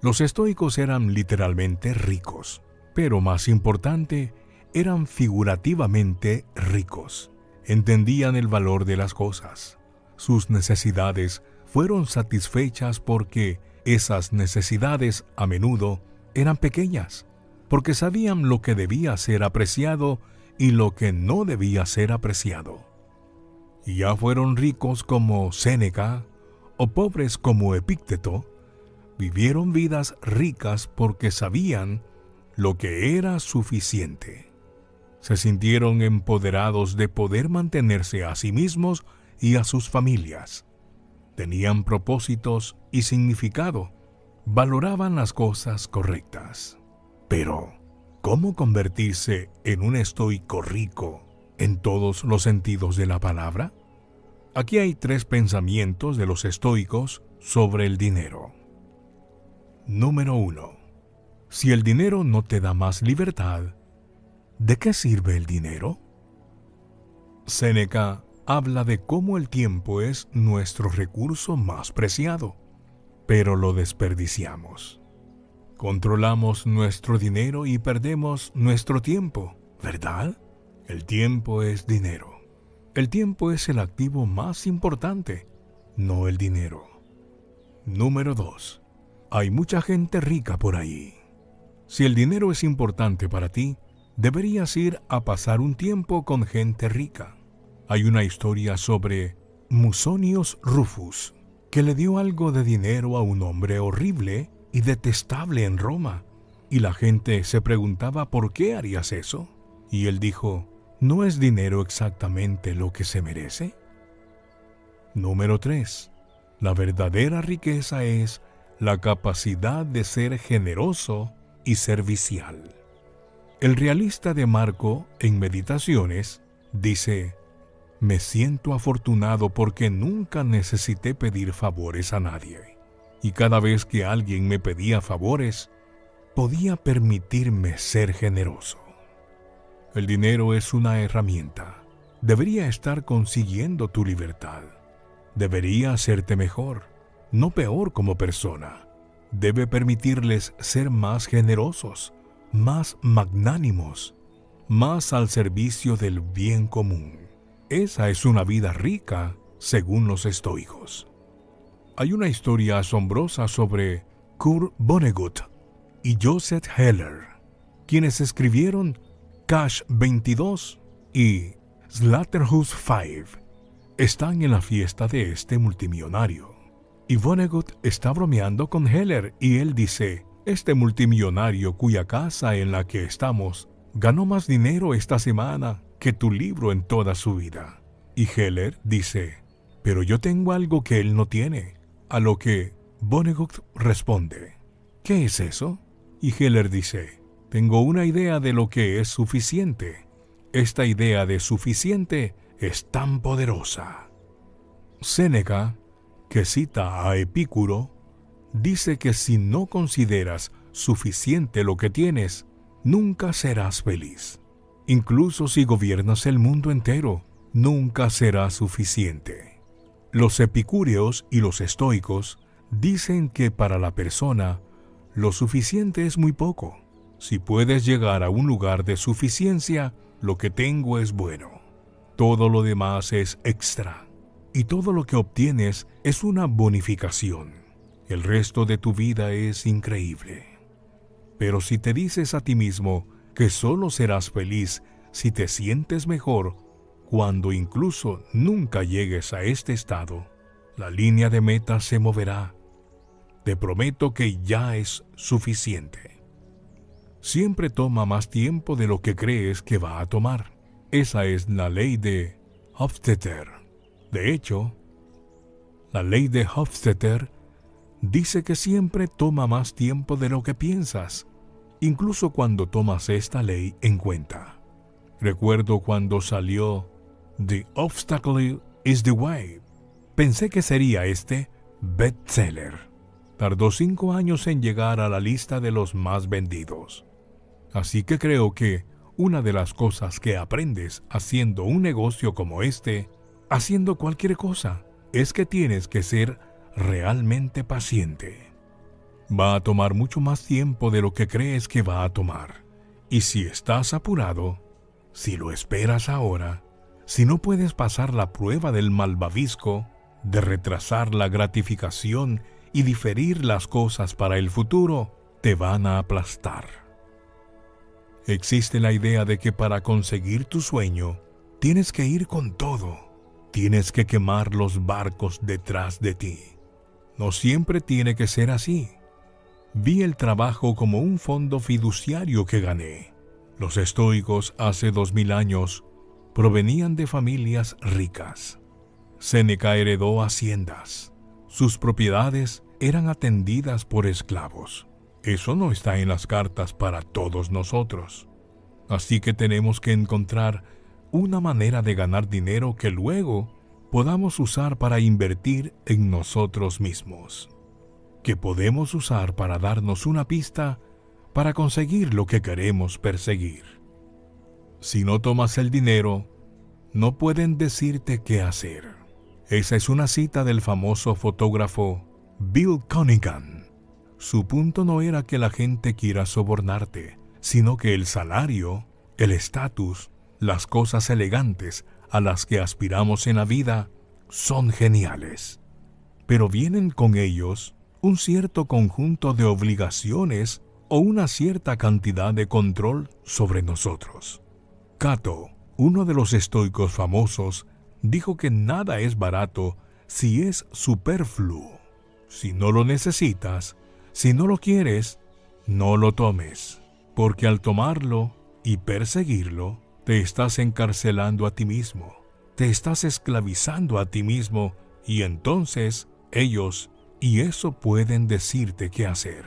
Los estoicos eran literalmente ricos, pero más importante, eran figurativamente ricos. Entendían el valor de las cosas. Sus necesidades fueron satisfechas porque esas necesidades a menudo eran pequeñas, porque sabían lo que debía ser apreciado y lo que no debía ser apreciado. Ya fueron ricos como Séneca o pobres como Epícteto, vivieron vidas ricas porque sabían lo que era suficiente. Se sintieron empoderados de poder mantenerse a sí mismos y a sus familias. Tenían propósitos y significado. Valoraban las cosas correctas. Pero, ¿cómo convertirse en un estoico rico en todos los sentidos de la palabra? Aquí hay 3 pensamientos de los estoicos sobre el dinero. Número 1. Si el dinero no te da más libertad, ¿de qué sirve el dinero? Séneca habla de cómo el tiempo es nuestro recurso más preciado, pero lo desperdiciamos. Controlamos nuestro dinero y perdemos nuestro tiempo, ¿verdad? El tiempo es dinero. El tiempo es el activo más importante, no el dinero. Número 2. Hay mucha gente rica por ahí. Si el dinero es importante para ti, deberías ir a pasar un tiempo con gente rica. Hay una historia sobre Musonius Rufus, que le dio algo de dinero a un hombre horrible y detestable en Roma. Y la gente se preguntaba por qué harías eso. Y él dijo, ¿no es dinero exactamente lo que se merece? Número 3. La verdadera riqueza es la capacidad de ser generoso y servicial. El realista de Marco, en Meditaciones, dice, me siento afortunado porque nunca necesité pedir favores a nadie. Y cada vez que alguien me pedía favores, podía permitirme ser generoso. El dinero es una herramienta. Debería estar consiguiendo tu libertad. Debería hacerte mejor, no peor como persona. Debe permitirles ser más generosos, más magnánimos, más al servicio del bien común. Esa es una vida rica, según los estoicos. Hay una historia asombrosa sobre Kurt Vonnegut y Joseph Heller, quienes escribieron Cash 22 y Slaughterhouse 5. Están en la fiesta de este multimillonario. Y Vonnegut está bromeando con Heller y él dice, este multimillonario cuya casa en la que estamos ganó más dinero esta semana que tu libro en toda su vida. Y Heller dice, pero yo tengo algo que él no tiene. A lo que Vonnegut responde, ¿qué es eso? Y Heller dice, tengo una idea de lo que es suficiente. Esta idea de suficiente es tan poderosa. Séneca, que cita a Epicuro, dice que si no consideras suficiente lo que tienes, nunca serás feliz. Incluso si gobiernas el mundo entero, nunca será suficiente. Los epicúreos y los estoicos dicen que para la persona, lo suficiente es muy poco. Si puedes llegar a un lugar de suficiencia, lo que tengo es bueno. Todo lo demás es extra. Y todo lo que obtienes es una bonificación. El resto de tu vida es increíble. Pero si te dices a ti mismo que solo serás feliz si te sientes mejor, cuando incluso nunca llegues a este estado, la línea de meta se moverá. Te prometo que ya es suficiente. Siempre toma más tiempo de lo que crees que va a tomar. Esa es la ley de Hofstadter. De hecho, la ley de Hofstadter dice que siempre toma más tiempo de lo que piensas, incluso cuando tomas esta ley en cuenta. Recuerdo cuando salió The Obstacle is the Way. Pensé que sería este bestseller. Tardó 5 años en llegar a la lista de los más vendidos. Así que creo que una de las cosas que aprendes haciendo un negocio como este, haciendo cualquier cosa, es que tienes que ser realmente paciente. Va a tomar mucho más tiempo de lo que crees que va a tomar. Y si estás apurado, si lo esperas ahora, si no puedes pasar la prueba del malvavisco, de retrasar la gratificación y diferir las cosas para el futuro, te van a aplastar. Existe la idea de que para conseguir tu sueño, tienes que ir con todo. Tienes que quemar los barcos detrás de ti. No siempre tiene que ser así. Vi el trabajo como un fondo fiduciario que gané. Los estoicos hace 2000 años provenían de familias ricas. Séneca heredó haciendas. Sus propiedades eran atendidas por esclavos. Eso no está en las cartas para todos nosotros. Así que tenemos que encontrar una manera de ganar dinero que luego podamos usar para invertir en nosotros mismos, que podemos usar para darnos una pista para conseguir lo que queremos perseguir. Si no tomas el dinero, no pueden decirte qué hacer. Esa es una cita del famoso fotógrafo Bill Cunningham. Su punto no era que la gente quiera sobornarte, sino que el salario, el estatus, las cosas elegantes a las que aspiramos en la vida son geniales. Pero vienen con ellos un cierto conjunto de obligaciones o una cierta cantidad de control sobre nosotros. Cato, uno de los estoicos famosos, dijo que nada es barato si es superfluo. Si no lo necesitas, si no lo quieres, no lo tomes, porque al tomarlo y perseguirlo, te estás encarcelando a ti mismo, te estás esclavizando a ti mismo y entonces ellos y eso pueden decirte qué hacer.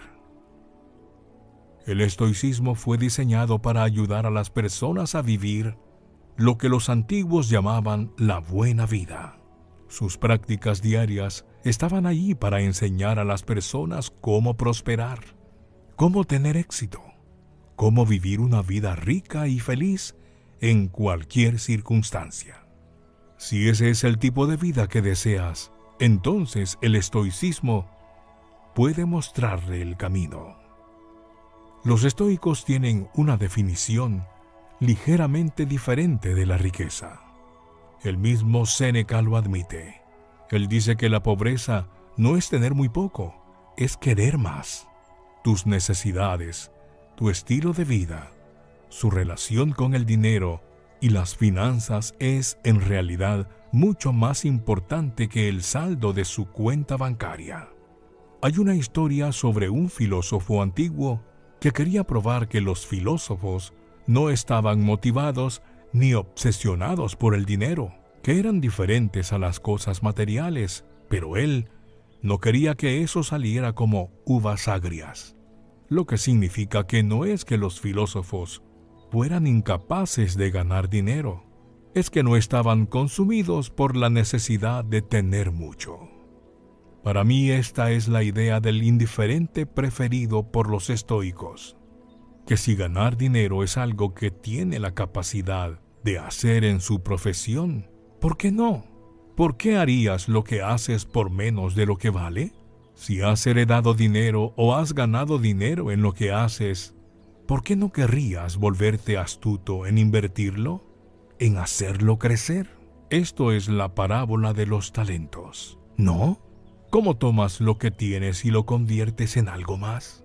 El estoicismo fue diseñado para ayudar a las personas a vivir lo que los antiguos llamaban la buena vida. Sus prácticas diarias estaban allí para enseñar a las personas cómo prosperar, cómo tener éxito, cómo vivir una vida rica y feliz en cualquier circunstancia. Si ese es el tipo de vida que deseas, entonces el estoicismo puede mostrarle el camino. Los estoicos tienen una definición ligeramente diferente de la riqueza. El mismo Séneca lo admite. Él dice que la pobreza no es tener muy poco, es querer más. Tus necesidades, tu estilo de vida, su relación con el dinero y las finanzas es en realidad mucho más importante que el saldo de su cuenta bancaria. Hay una historia sobre un filósofo antiguo que quería probar que los filósofos no estaban motivados ni obsesionados por el dinero, que eran diferentes a las cosas materiales, pero él no quería que eso saliera como uvas agrias. Lo que significa que no es que los filósofos fueran incapaces de ganar dinero, es que no estaban consumidos por la necesidad de tener mucho. Para mí esta es la idea del indiferente preferido por los estoicos, que si ganar dinero es algo que tiene la capacidad de hacer en su profesión, ¿por qué no? ¿Por qué harías lo que haces por menos de lo que vale? Si has heredado dinero o has ganado dinero en lo que haces, ¿por qué no querrías volverte astuto en invertirlo, en hacerlo crecer? Esto es la parábola de los talentos, ¿no? ¿Cómo tomas lo que tienes y lo conviertes en algo más?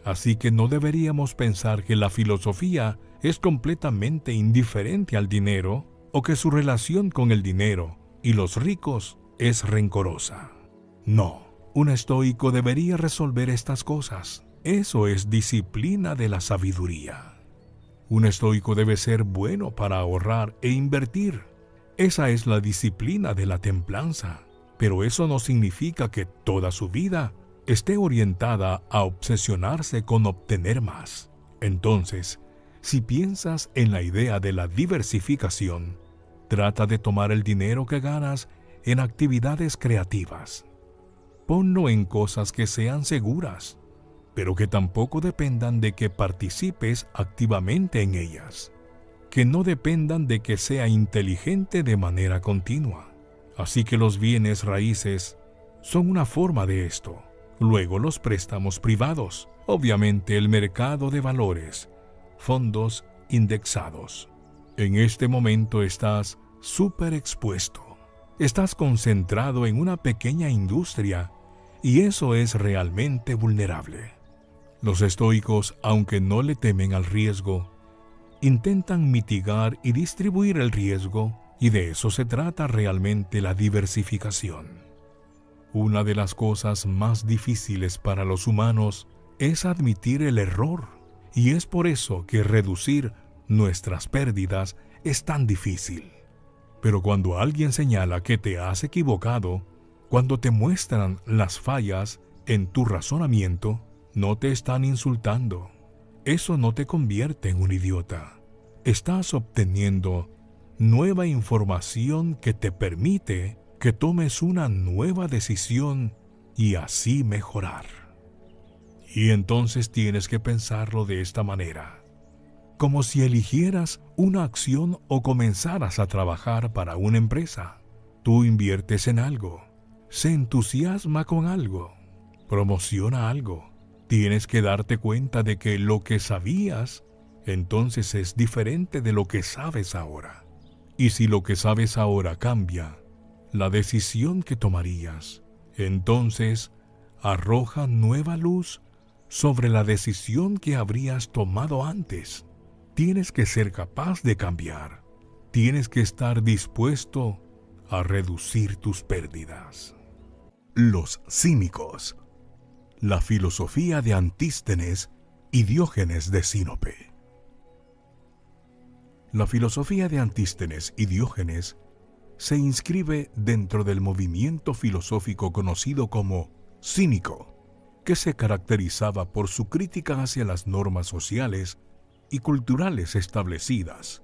Así que no deberíamos pensar que la filosofía es completamente indiferente al dinero o que su relación con el dinero y los ricos es rencorosa. No, un estoico debería resolver estas cosas. Eso es disciplina de la sabiduría. Un estoico debe ser bueno para ahorrar e invertir. Esa es la disciplina de la templanza. Pero eso no significa que toda su vida esté orientada a obsesionarse con obtener más. Entonces, si piensas en la idea de la diversificación, trata de tomar el dinero que ganas en actividades creativas. Ponlo en cosas que sean seguras, pero que tampoco dependan de que participes activamente en ellas, que no dependan de que sea inteligente de manera continua. Así que los bienes raíces son una forma de esto. Luego los préstamos privados, obviamente el mercado de valores, fondos indexados. En este momento estás súper expuesto. Estás concentrado en una pequeña industria y eso es realmente vulnerable. Los estoicos, aunque no le temen al riesgo, intentan mitigar y distribuir el riesgo. Y de eso se trata realmente la diversificación. Una de las cosas más difíciles para los humanos es admitir el error, y es por eso que reducir nuestras pérdidas es tan difícil. Pero cuando alguien señala que te has equivocado, cuando te muestran las fallas en tu razonamiento, no te están insultando. Eso no te convierte en un idiota. Estás obteniendo nueva información que te permite que tomes una nueva decisión y así mejorar. Y entonces tienes que pensarlo de esta manera. como si eligieras una acción o comenzaras a trabajar para una empresa. Tú inviertes en algo, se entusiasma con algo, promociona algo. Tienes que darte cuenta de que lo que sabías entonces es diferente de lo que sabes ahora. Y si lo que sabes ahora cambia, la decisión que tomarías, entonces arroja nueva luz sobre la decisión que habrías tomado antes. Tienes que ser capaz de cambiar. Tienes que estar dispuesto a reducir tus pérdidas. Los cínicos. La filosofía de Antístenes y Diógenes de Sinope. La filosofía de Antístenes y Diógenes se inscribe dentro del movimiento filosófico conocido como cínico, que se caracterizaba por su crítica hacia las normas sociales y culturales establecidas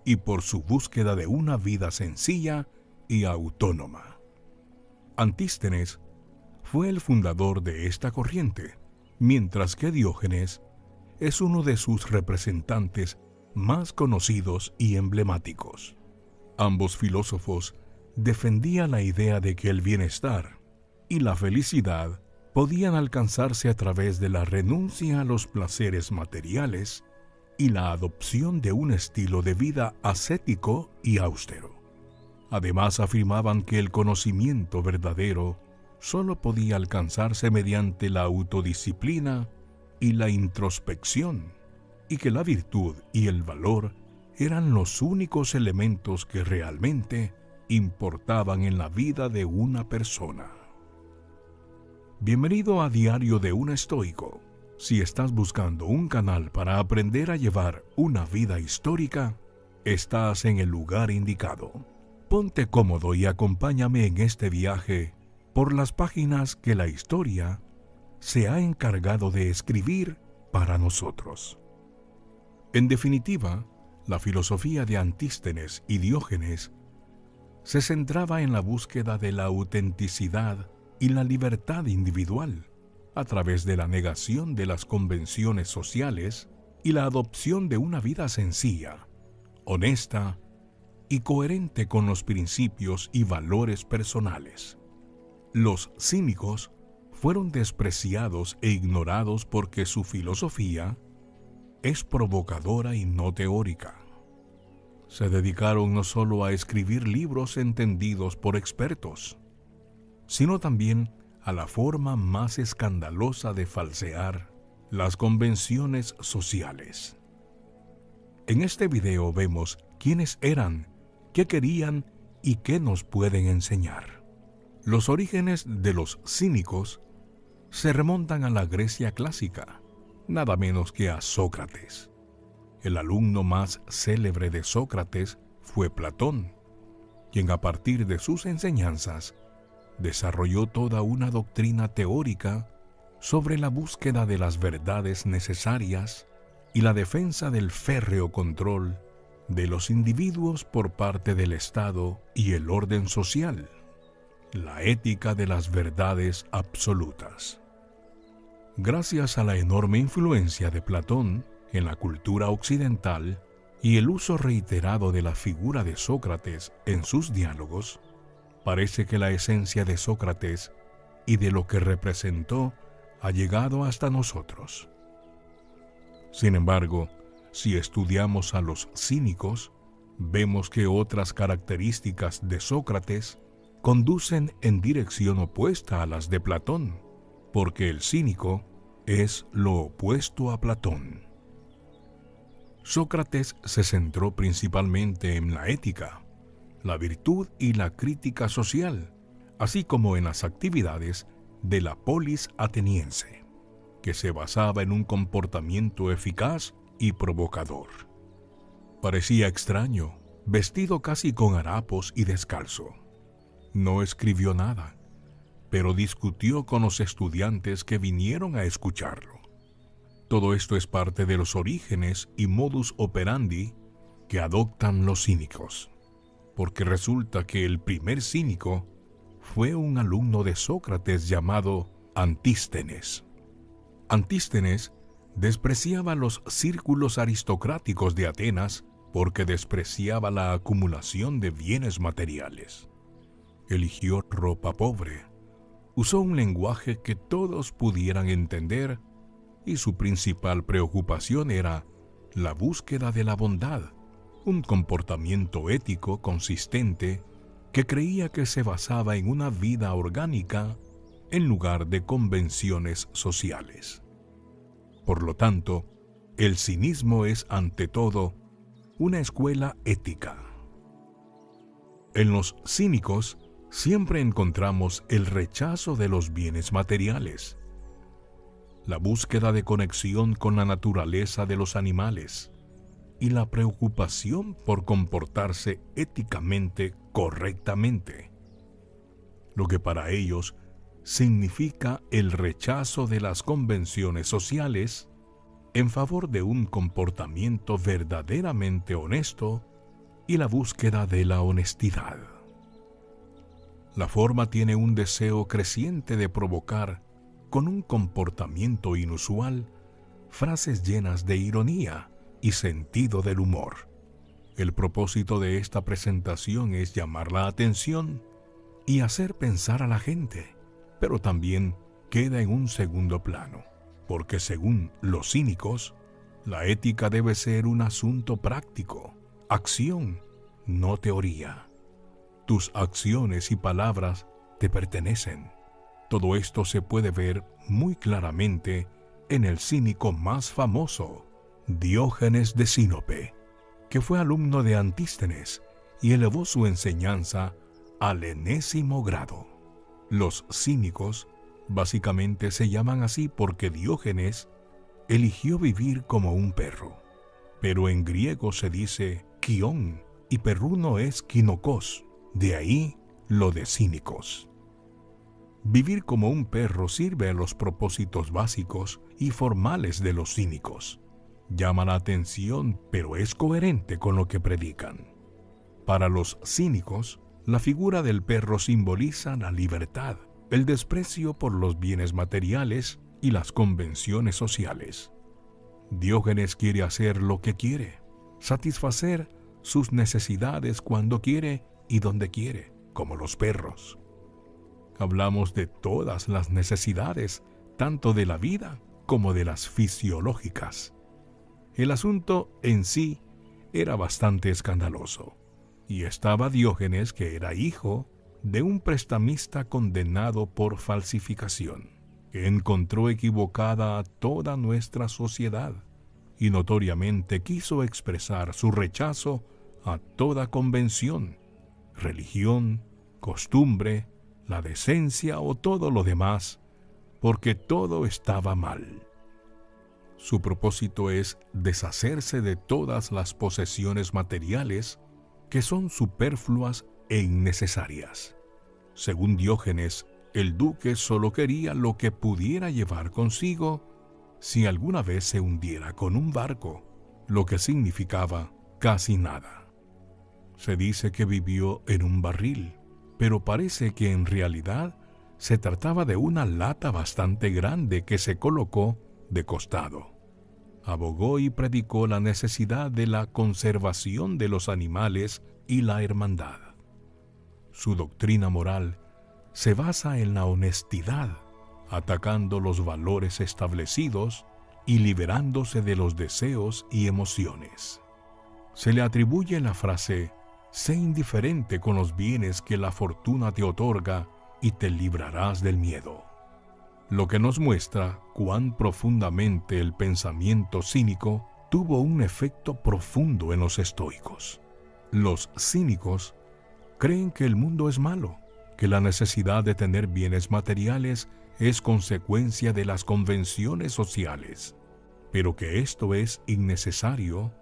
y por su búsqueda de una vida sencilla y autónoma. Antístenes fue el fundador de esta corriente, mientras que Diógenes es uno de sus representantes más conocidos y emblemáticos. Ambos filósofos defendían la idea de que el bienestar y la felicidad podían alcanzarse a través de la renuncia a los placeres materiales y la adopción de un estilo de vida ascético y austero. Además, afirmaban que el conocimiento verdadero solo podía alcanzarse mediante la autodisciplina y la introspección, y que la virtud y el valor eran los únicos elementos que realmente importaban en la vida de una persona. Bienvenido a Diario de un Estoico. Si estás buscando un canal para aprender a llevar una vida histórica, estás en el lugar indicado. Ponte cómodo y acompáñame en este viaje por las páginas que la historia se ha encargado de escribir para nosotros. En definitiva, la filosofía de Antístenes y Diógenes se centraba en la búsqueda de la autenticidad y la libertad individual a través de la negación de las convenciones sociales y la adopción de una vida sencilla, honesta y coherente con los principios y valores personales. Los cínicos fueron despreciados e ignorados porque su filosofía es provocadora y no teórica. Se dedicaron no solo a escribir libros entendidos por expertos, sino también a la forma más escandalosa de falsear las convenciones sociales. En este video vemos quiénes eran, qué querían y qué nos pueden enseñar. Los orígenes de los cínicos se remontan a la Grecia clásica, nada menos que a Sócrates. El alumno más célebre de Sócrates fue Platón, quien a partir de sus enseñanzas desarrolló toda una doctrina teórica sobre la búsqueda de las verdades necesarias y la defensa del férreo control de los individuos por parte del Estado y el orden social, la ética de las verdades absolutas. Gracias a la enorme influencia de Platón en la cultura occidental y el uso reiterado de la figura de Sócrates en sus diálogos, parece que la esencia de Sócrates y de lo que representó ha llegado hasta nosotros. Sin embargo, si estudiamos a los cínicos, vemos que otras características de Sócrates conducen en dirección opuesta a las de Platón, porque el cínico es lo opuesto a Platón. Sócrates se centró principalmente en la ética, la virtud y la crítica social, así como en las actividades de la polis ateniense, que se basaba en un comportamiento eficaz y provocador. Parecía extraño, vestido casi con harapos y descalzo. No escribió nada, pero discutió con los estudiantes que vinieron a escucharlo. Todo esto es parte de los orígenes y modus operandi que adoptan los cínicos, porque resulta que el primer cínico fue un alumno de Sócrates llamado Antístenes. Antístenes Despreciaba los círculos aristocráticos de Atenas porque despreciaba la acumulación de bienes materiales. Eligió ropa pobre, usó un lenguaje que todos pudieran entender y su principal preocupación era la búsqueda de la bondad, un comportamiento ético consistente que creía que se basaba en una vida orgánica en lugar de convenciones sociales. Por lo tanto, el cinismo es ante todo una escuela ética. En los cínicos siempre encontramos el rechazo de los bienes materiales, la búsqueda de conexión con la naturaleza de los animales y la preocupación por comportarse éticamente correctamente, lo que para ellos significa el rechazo de las convenciones sociales en favor de un comportamiento verdaderamente honesto y la búsqueda de la honestidad. La forma tiene un deseo creciente de provocar, con un comportamiento inusual, frases llenas de ironía y sentido del humor. El propósito de esta presentación es llamar la atención y hacer pensar a la gente, pero también queda en un segundo plano, porque según los cínicos, la ética debe ser un asunto práctico, acción, no teoría. Tus acciones y palabras te pertenecen. Todo esto se puede ver muy claramente en el cínico más famoso, Diógenes de Sinope, que fue alumno de Antístenes y elevó su enseñanza al enésimo grado. Los cínicos básicamente se llaman así porque Diógenes eligió vivir como un perro, pero en griego se dice kion y perruno es kinokos, de ahí lo de cínicos. Vivir como un perro sirve a los propósitos básicos y formales de los cínicos. Llama la atención, pero es coherente con lo que predican. Para los cínicos, la figura del perro simboliza la libertad, el desprecio por los bienes materiales y las convenciones sociales. Diógenes quiere hacer lo que quiere, satisfacer sus necesidades cuando quiere y donde quiere, como los perros. Hablamos de todas las necesidades, tanto de la vida como de las fisiológicas. El asunto en sí era bastante escandaloso, y estaba Diógenes, que era hijo de un prestamista condenado por falsificación, que encontró equivocada a toda nuestra sociedad, y notoriamente quiso expresar su rechazo a toda convención, religión, costumbre, la decencia o todo lo demás, porque todo estaba mal. Su propósito es deshacerse de todas las posesiones materiales que son superfluas e innecesarias. Según Diógenes, el duque solo quería lo que pudiera llevar consigo si alguna vez se hundiera con un barco, lo que significaba casi nada. Se dice que vivió en un barril, pero parece que en realidad se trataba de una lata bastante grande que se colocó de costado. Abogó y predicó la necesidad de la conservación de los animales y la hermandad. Su doctrina moral se basa en la honestidad, atacando los valores establecidos y liberándose de los deseos y emociones. Se le atribuye la frase: sé indiferente con los bienes que la fortuna te otorga y te librarás del miedo. Lo que nos muestra cuán profundamente el pensamiento cínico tuvo un efecto profundo en los estoicos. Los cínicos creen que el mundo es malo, que la necesidad de tener bienes materiales es consecuencia de las convenciones sociales, pero que esto es innecesario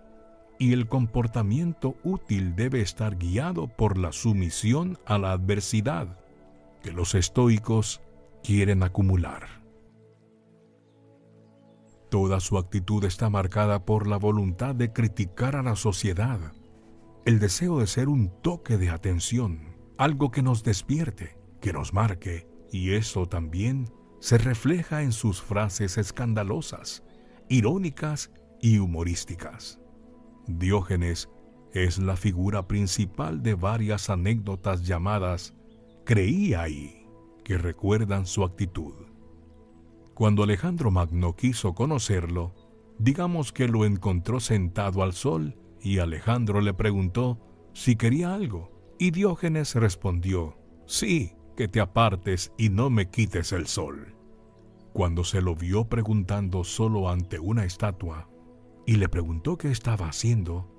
y el comportamiento útil debe estar guiado por la sumisión a la adversidad, que los estoicos quieren acumular. Toda su actitud está marcada por la voluntad de criticar a la sociedad, el deseo de ser un toque de atención, algo que nos despierte, que nos marque, y eso también se refleja en sus frases escandalosas, irónicas y humorísticas. Diógenes es la figura principal de varias anécdotas llamadas "creí ahí", que recuerdan su actitud. Cuando Alejandro Magno quiso conocerlo, digamos que lo encontró sentado al sol y Alejandro le preguntó si quería algo, y Diógenes respondió: "Sí, que te apartes y no me quites el sol". Cuando se lo vio preguntando solo ante una estatua y le preguntó qué estaba haciendo,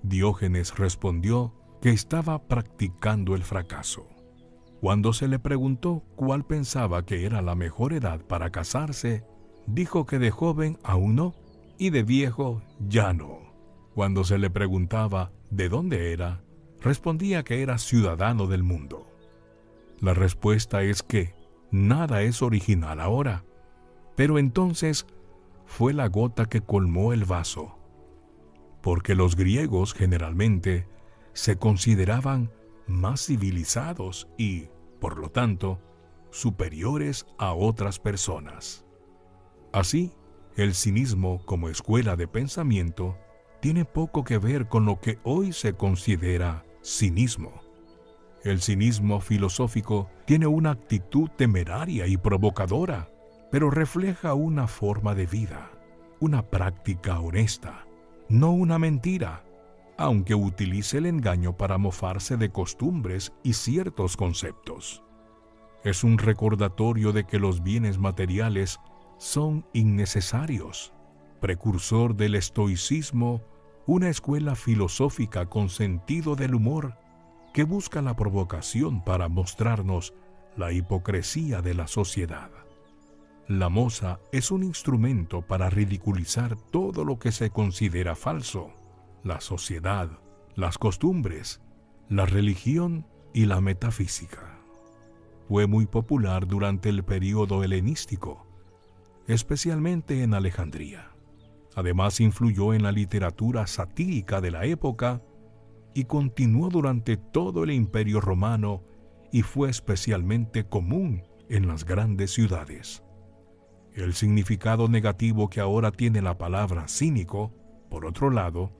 Diógenes respondió que estaba practicando el fracaso. Cuando se le preguntó cuál pensaba que era la mejor edad para casarse, dijo que de joven aún no, y de viejo ya no. Cuando se le preguntaba de dónde era, respondía que era ciudadano del mundo. La respuesta es que nada es original ahora, pero entonces fue la gota que colmó el vaso, porque los griegos generalmente se consideraban más civilizados y, por lo tanto, superiores a otras personas. Así, el cinismo como escuela de pensamiento tiene poco que ver con lo que hoy se considera cinismo. El cinismo filosófico tiene una actitud temeraria y provocadora, pero refleja una forma de vida, una práctica honesta, no una mentira, aunque utilice el engaño para mofarse de costumbres y ciertos conceptos. Es un recordatorio de que los bienes materiales son innecesarios, precursor del estoicismo, una escuela filosófica con sentido del humor que busca la provocación para mostrarnos la hipocresía de la sociedad. La moza es un instrumento para ridiculizar todo lo que se considera falso: la sociedad, las costumbres, la religión y la metafísica. Fue muy popular durante el período helenístico, especialmente en Alejandría. Además, influyó en la literatura satírica de la época y continuó durante todo el Imperio Romano y fue especialmente común en las grandes ciudades. El significado negativo que ahora tiene la palabra cínico, por otro lado,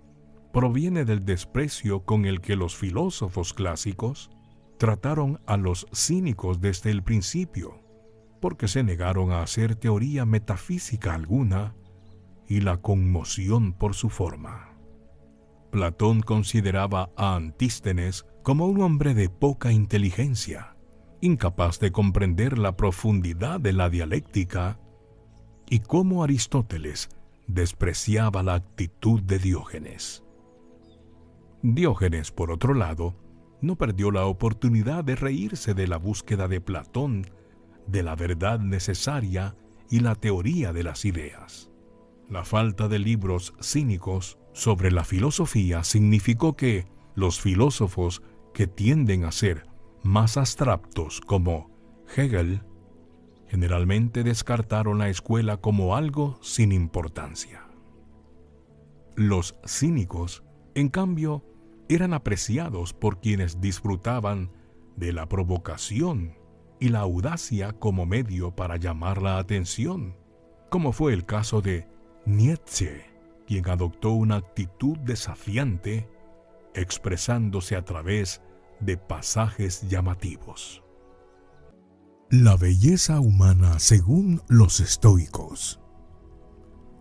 proviene del desprecio con el que los filósofos clásicos trataron a los cínicos desde el principio, porque se negaron a hacer teoría metafísica alguna y la conmoción por su forma. Platón consideraba a Antístenes como un hombre de poca inteligencia, incapaz de comprender la profundidad de la dialéctica, y cómo Aristóteles despreciaba la actitud de Diógenes. Diógenes, por otro lado, no perdió la oportunidad de reírse de la búsqueda de Platón, de la verdad necesaria y la teoría de las ideas. La falta de libros cínicos sobre la filosofía significó que los filósofos que tienden a ser más abstractos, como Hegel, generalmente descartaron la escuela como algo sin importancia. Los cínicos, en cambio, eran apreciados por quienes disfrutaban de la provocación y la audacia como medio para llamar la atención, como fue el caso de Nietzsche, quien adoptó una actitud desafiante, expresándose a través de pasajes llamativos. La belleza humana según los estoicos.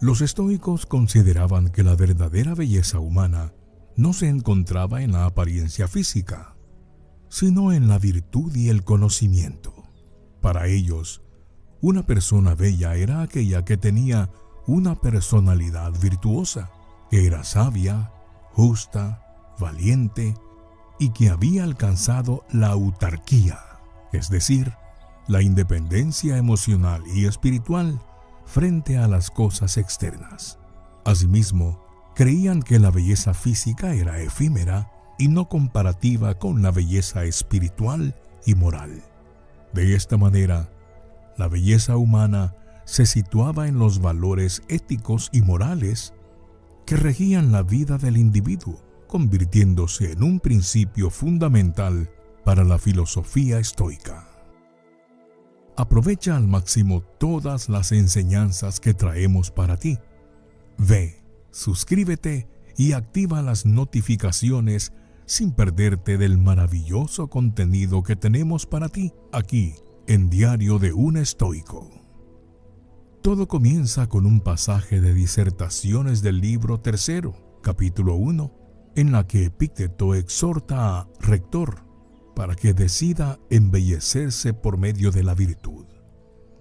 Los estoicos consideraban que la verdadera belleza humana no se encontraba en la apariencia física, sino en la virtud y el conocimiento. Para ellos, una persona bella era aquella que tenía una personalidad virtuosa, que era sabia, justa, valiente y que había alcanzado la autarquía, es decir, la independencia emocional y espiritual frente a las cosas externas. Asimismo, creían que la belleza física era efímera y no comparativa con la belleza espiritual y moral. De esta manera, la belleza humana se situaba en los valores éticos y morales que regían la vida del individuo, convirtiéndose en un principio fundamental para la filosofía estoica. Aprovecha al máximo todas las enseñanzas que traemos para ti, Ve, suscríbete y activa las notificaciones sin perderte del maravilloso contenido que tenemos para ti aquí en Diario de un Estoico. Todo comienza con un pasaje de Disertaciones del libro 3, capítulo 1, en la que Epícteto exhorta a Rector para que decida embellecerse por medio de la virtud.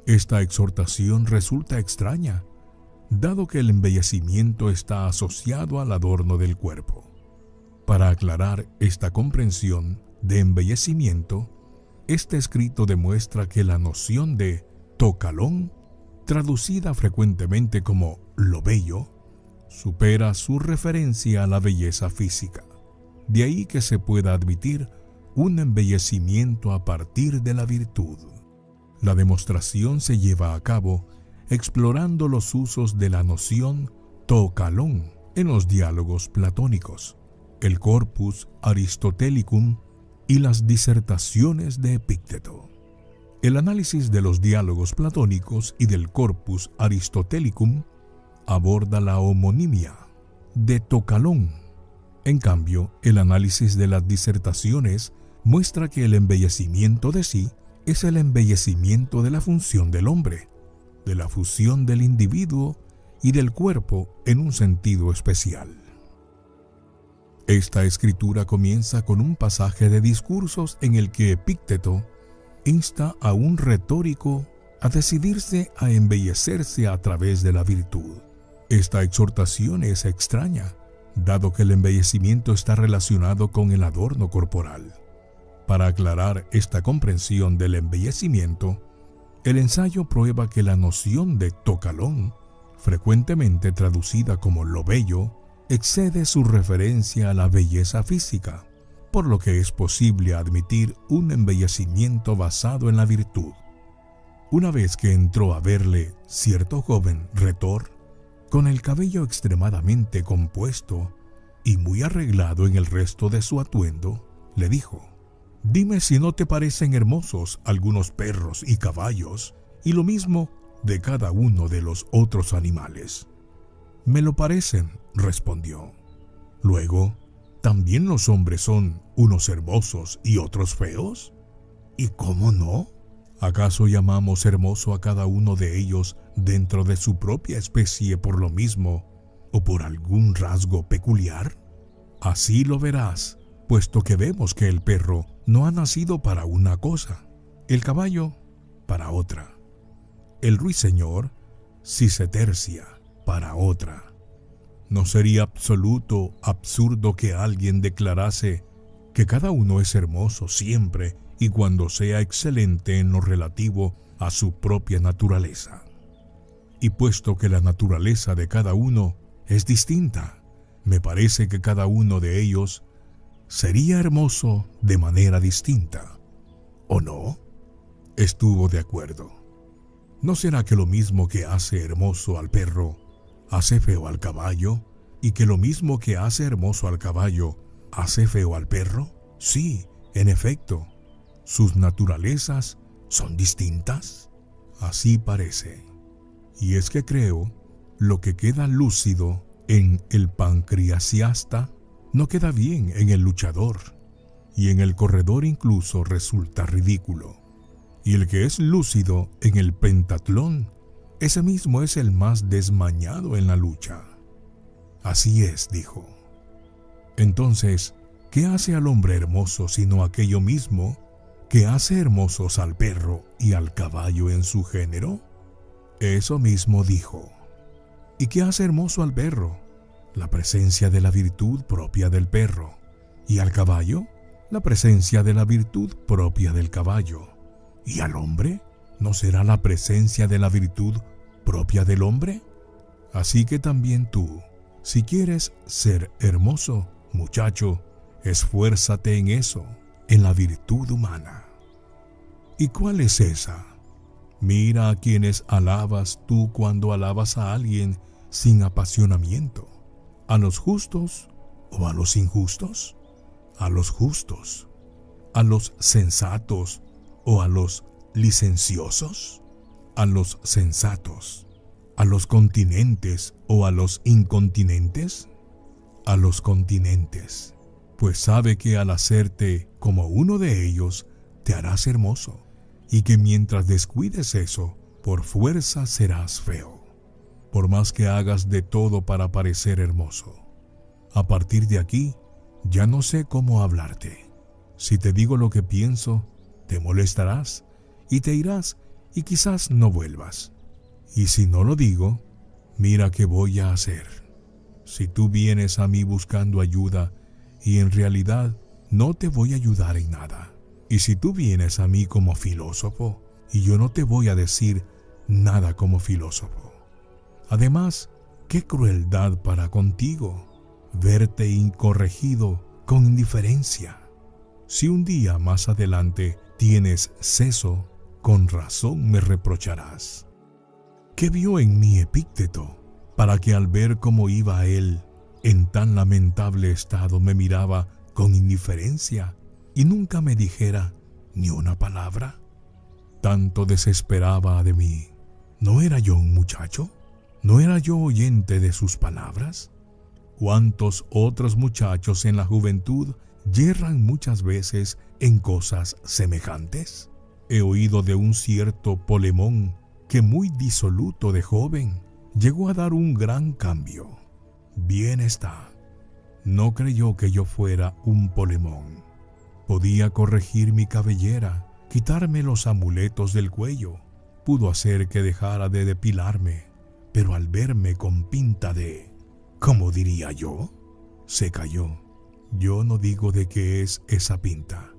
Esta exhortación resulta extraña, dado que el embellecimiento está asociado al adorno del cuerpo. Para aclarar esta comprensión de embellecimiento, este escrito demuestra que la noción de tocalón, traducida frecuentemente como lo bello, supera su referencia a la belleza física. De ahí que se pueda admitir un embellecimiento a partir de la virtud. La demostración se lleva a cabo explorando los usos de la noción tocalón en los diálogos platónicos, el Corpus Aristotelicum y las disertaciones de Epícteto. El análisis de los diálogos platónicos y del Corpus Aristotelicum aborda la homonimia de tocalón. En cambio, el análisis de las disertaciones muestra que el embellecimiento de sí es el embellecimiento de la función del hombre, de la fusión del individuo y del cuerpo en un sentido especial. Esta escritura comienza con un pasaje de Discursos en el que Epícteto insta a un retórico a decidirse a embellecerse a través de la virtud. Esta exhortación es extraña, dado que el embellecimiento está relacionado con el adorno corporal. Para aclarar esta comprensión del embellecimiento, el ensayo prueba que la noción de tocalón, frecuentemente traducida como lo bello, excede su referencia a la belleza física, por lo que es posible admitir un embellecimiento basado en la virtud. Una vez que entró a verle cierto joven retor, con el cabello extremadamente compuesto y muy arreglado en el resto de su atuendo, le dijo: «Dime si no te parecen hermosos algunos perros y caballos, y lo mismo de cada uno de los otros animales». «Me lo parecen», respondió. «Luego, ¿también los hombres son unos hermosos y otros feos? ¿Y cómo no? ¿Acaso llamamos hermoso a cada uno de ellos dentro de su propia especie por lo mismo o por algún rasgo peculiar? Así lo verás, puesto que vemos que el perro no ha nacido para una cosa, el caballo para otra, el ruiseñor, si se tercia, para otra. ¿No sería absurdo que alguien declarase que cada uno es hermoso siempre y cuando sea excelente en lo relativo a su propia naturaleza? Y puesto que la naturaleza de cada uno es distinta, me parece que cada uno de ellos sería hermoso de manera distinta, ¿o no?». Estuvo de acuerdo. ¿No será que lo mismo que hace hermoso al perro hace feo al caballo, y que lo mismo que hace hermoso al caballo hace feo al perro? Sí, en efecto, sus naturalezas son distintas. Así parece. Y es que creo, lo que queda lúcido en el pancreasiasta no queda bien en el luchador, y en el corredor incluso resulta ridículo. Y el que es lúcido en el pentatlón, ese mismo es el más desmañado en la lucha. Así es, dijo. Entonces, ¿qué hace al hombre hermoso sino aquello mismo que hace hermosos al perro y al caballo en su género? Eso mismo dijo. ¿Y qué hace hermoso al perro? La presencia de la virtud propia del perro. ¿Y al caballo? La presencia de la virtud propia del caballo. ¿Y al hombre? ¿No será la presencia de la virtud propia del hombre? Así que también tú, si quieres ser hermoso, muchacho, esfuérzate en eso, en la virtud humana. ¿Y cuál es esa? Mira a quienes alabas tú cuando alabas a alguien sin apasionamiento. ¿A los justos o a los injustos? A los justos. ¿A los sensatos o a los licenciosos? A los sensatos. ¿A los continentes o a los incontinentes? A los continentes, pues sabe que al hacerte como uno de ellos, te harás hermoso, y que mientras descuides eso, por fuerza serás feo, por más que hagas de todo para parecer hermoso. A partir de aquí, ya no sé cómo hablarte. Si te digo lo que pienso, te molestarás y te irás y quizás no vuelvas. Y si no lo digo, mira qué voy a hacer. Si tú vienes a mí buscando ayuda y en realidad no te voy a ayudar en nada. Y si tú vienes a mí como filósofo y yo no te voy a decir nada como filósofo. Además, qué crueldad para contigo verte incorregido con indiferencia. Si un día más adelante tienes seso, con razón me reprocharás. ¿Qué vio en mí Epícteto para que al ver cómo iba él en tan lamentable estado me miraba con indiferencia y nunca me dijera ni una palabra? Tanto desesperaba de mí. ¿No era yo un muchacho? ¿No era yo oyente de sus palabras? ¿Cuántos otros muchachos en la juventud yerran muchas veces en cosas semejantes? He oído de un cierto Polemón que muy disoluto de joven llegó a dar un gran cambio. Bien está. No creyó que yo fuera un Polemón. Podía corregir mi cabellera, quitarme los amuletos del cuello. Pudo hacer que dejara de depilarme, pero al verme con pinta de, ¿cómo diría yo?, se calló. Yo no digo de qué es esa pinta.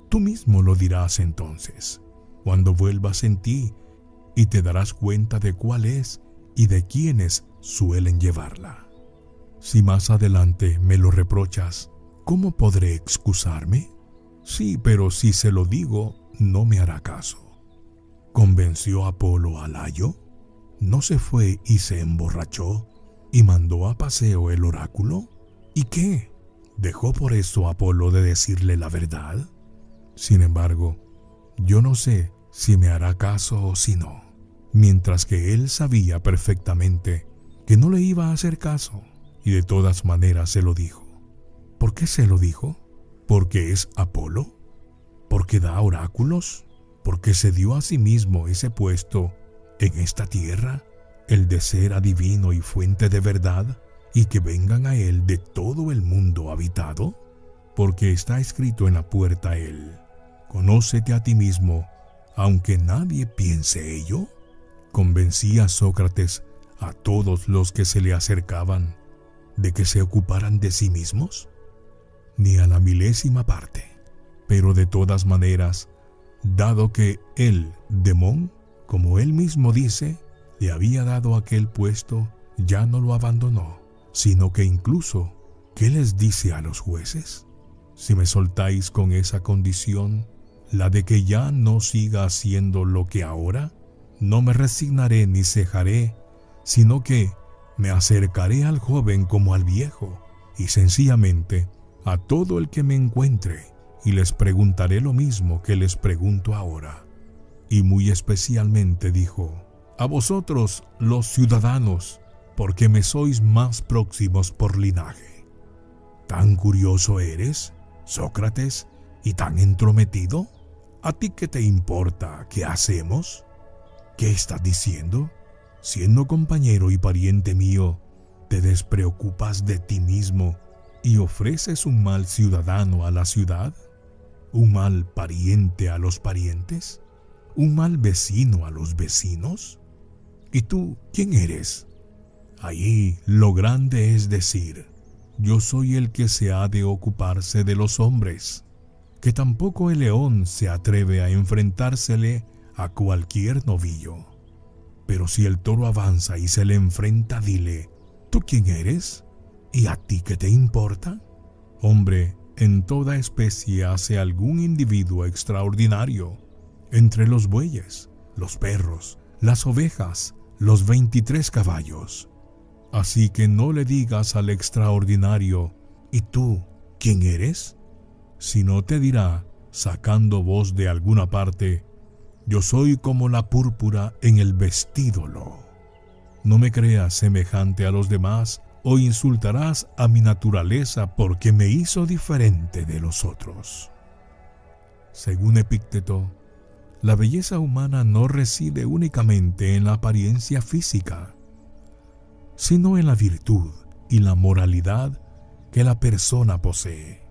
Tú mismo lo dirás entonces, cuando vuelvas en ti, y te darás cuenta de cuál es y de quiénes suelen llevarla. Si más adelante me lo reprochas, ¿cómo podré excusarme? Sí, pero si se lo digo, no me hará caso. ¿Convenció Apolo a Layo? ¿No se fue y se emborrachó y mandó a paseo el oráculo? ¿Y qué? ¿Dejó por eso Apolo de decirle la verdad? Sin embargo, yo no sé si me hará caso o si no, mientras que él sabía perfectamente que no le iba a hacer caso, y de todas maneras se lo dijo. ¿Por qué se lo dijo? ¿Porque es Apolo? ¿Porque da oráculos? ¿Porque se dio a sí mismo ese puesto en esta tierra, el de ser adivino y fuente de verdad, y que vengan a él de todo el mundo habitado? Porque está escrito en la puerta él: «Conócete a ti mismo, aunque nadie piense ello». Convencía Sócrates a todos los que se le acercaban de que se ocuparan de sí mismos, ni a la milésima parte. Pero de todas maneras, dado que él, Demón, como él mismo dice, le había dado aquel puesto, ya no lo abandonó, sino que incluso, ¿qué les dice a los jueces? Si me soltáis con esa condición, la de que ya no siga haciendo lo que ahora, no me resignaré ni cejaré, sino que me acercaré al joven como al viejo, y sencillamente a todo el que me encuentre, y les preguntaré lo mismo que les pregunto ahora. Y muy especialmente dijo: a vosotros los ciudadanos, porque me sois más próximos por linaje. ¿Tan curioso eres, Sócrates, y tan entrometido? ¿A ti qué te importa qué hacemos? ¿Qué estás diciendo? Siendo compañero y pariente mío, ¿te despreocupas de ti mismo y ofreces un mal ciudadano a la ciudad? ¿Un mal pariente a los parientes? ¿Un mal vecino a los vecinos? ¿Y tú quién eres? Ahí lo grande es decir: yo soy el que se ha de ocuparse de los hombres, que tampoco el león se atreve a enfrentársele a cualquier novillo. Pero si el toro avanza y se le enfrenta, dile: ¿tú quién eres? ¿Y a ti qué te importa? Hombre, en toda especie hace algún individuo extraordinario, entre los bueyes, los perros, las ovejas, los 23 caballos. Así que no le digas al extraordinario: ¿y tú quién eres? Si no, te dirá, sacando voz de alguna parte: yo soy como la púrpura en el vestídolo. No me creas semejante a los demás o insultarás a mi naturaleza porque me hizo diferente de los otros. Según Epicteto, la belleza humana no reside únicamente en la apariencia física, sino en la virtud y la moralidad que la persona posee.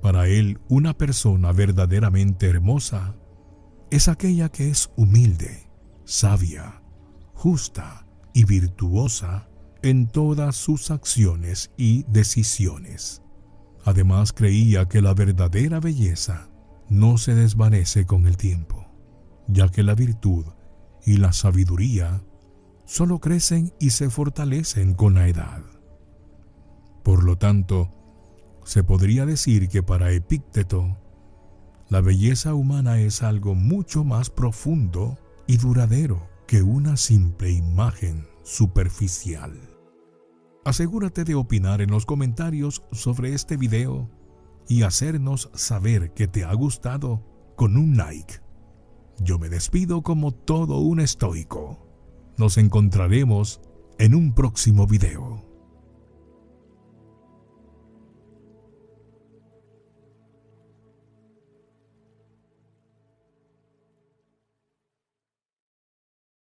Para él, una persona verdaderamente hermosa es aquella que es humilde, sabia, justa y virtuosa en todas sus acciones y decisiones. Además, creía que la verdadera belleza no se desvanece con el tiempo, ya que la virtud y la sabiduría solo crecen y se fortalecen con la edad. Por lo tanto, se podría decir que para Epicteto, la belleza humana es algo mucho más profundo y duradero que una simple imagen superficial. Asegúrate de opinar en los comentarios sobre este video y hacernos saber que te ha gustado con un like. Yo me despido como todo un estoico. Nos encontraremos en un próximo video.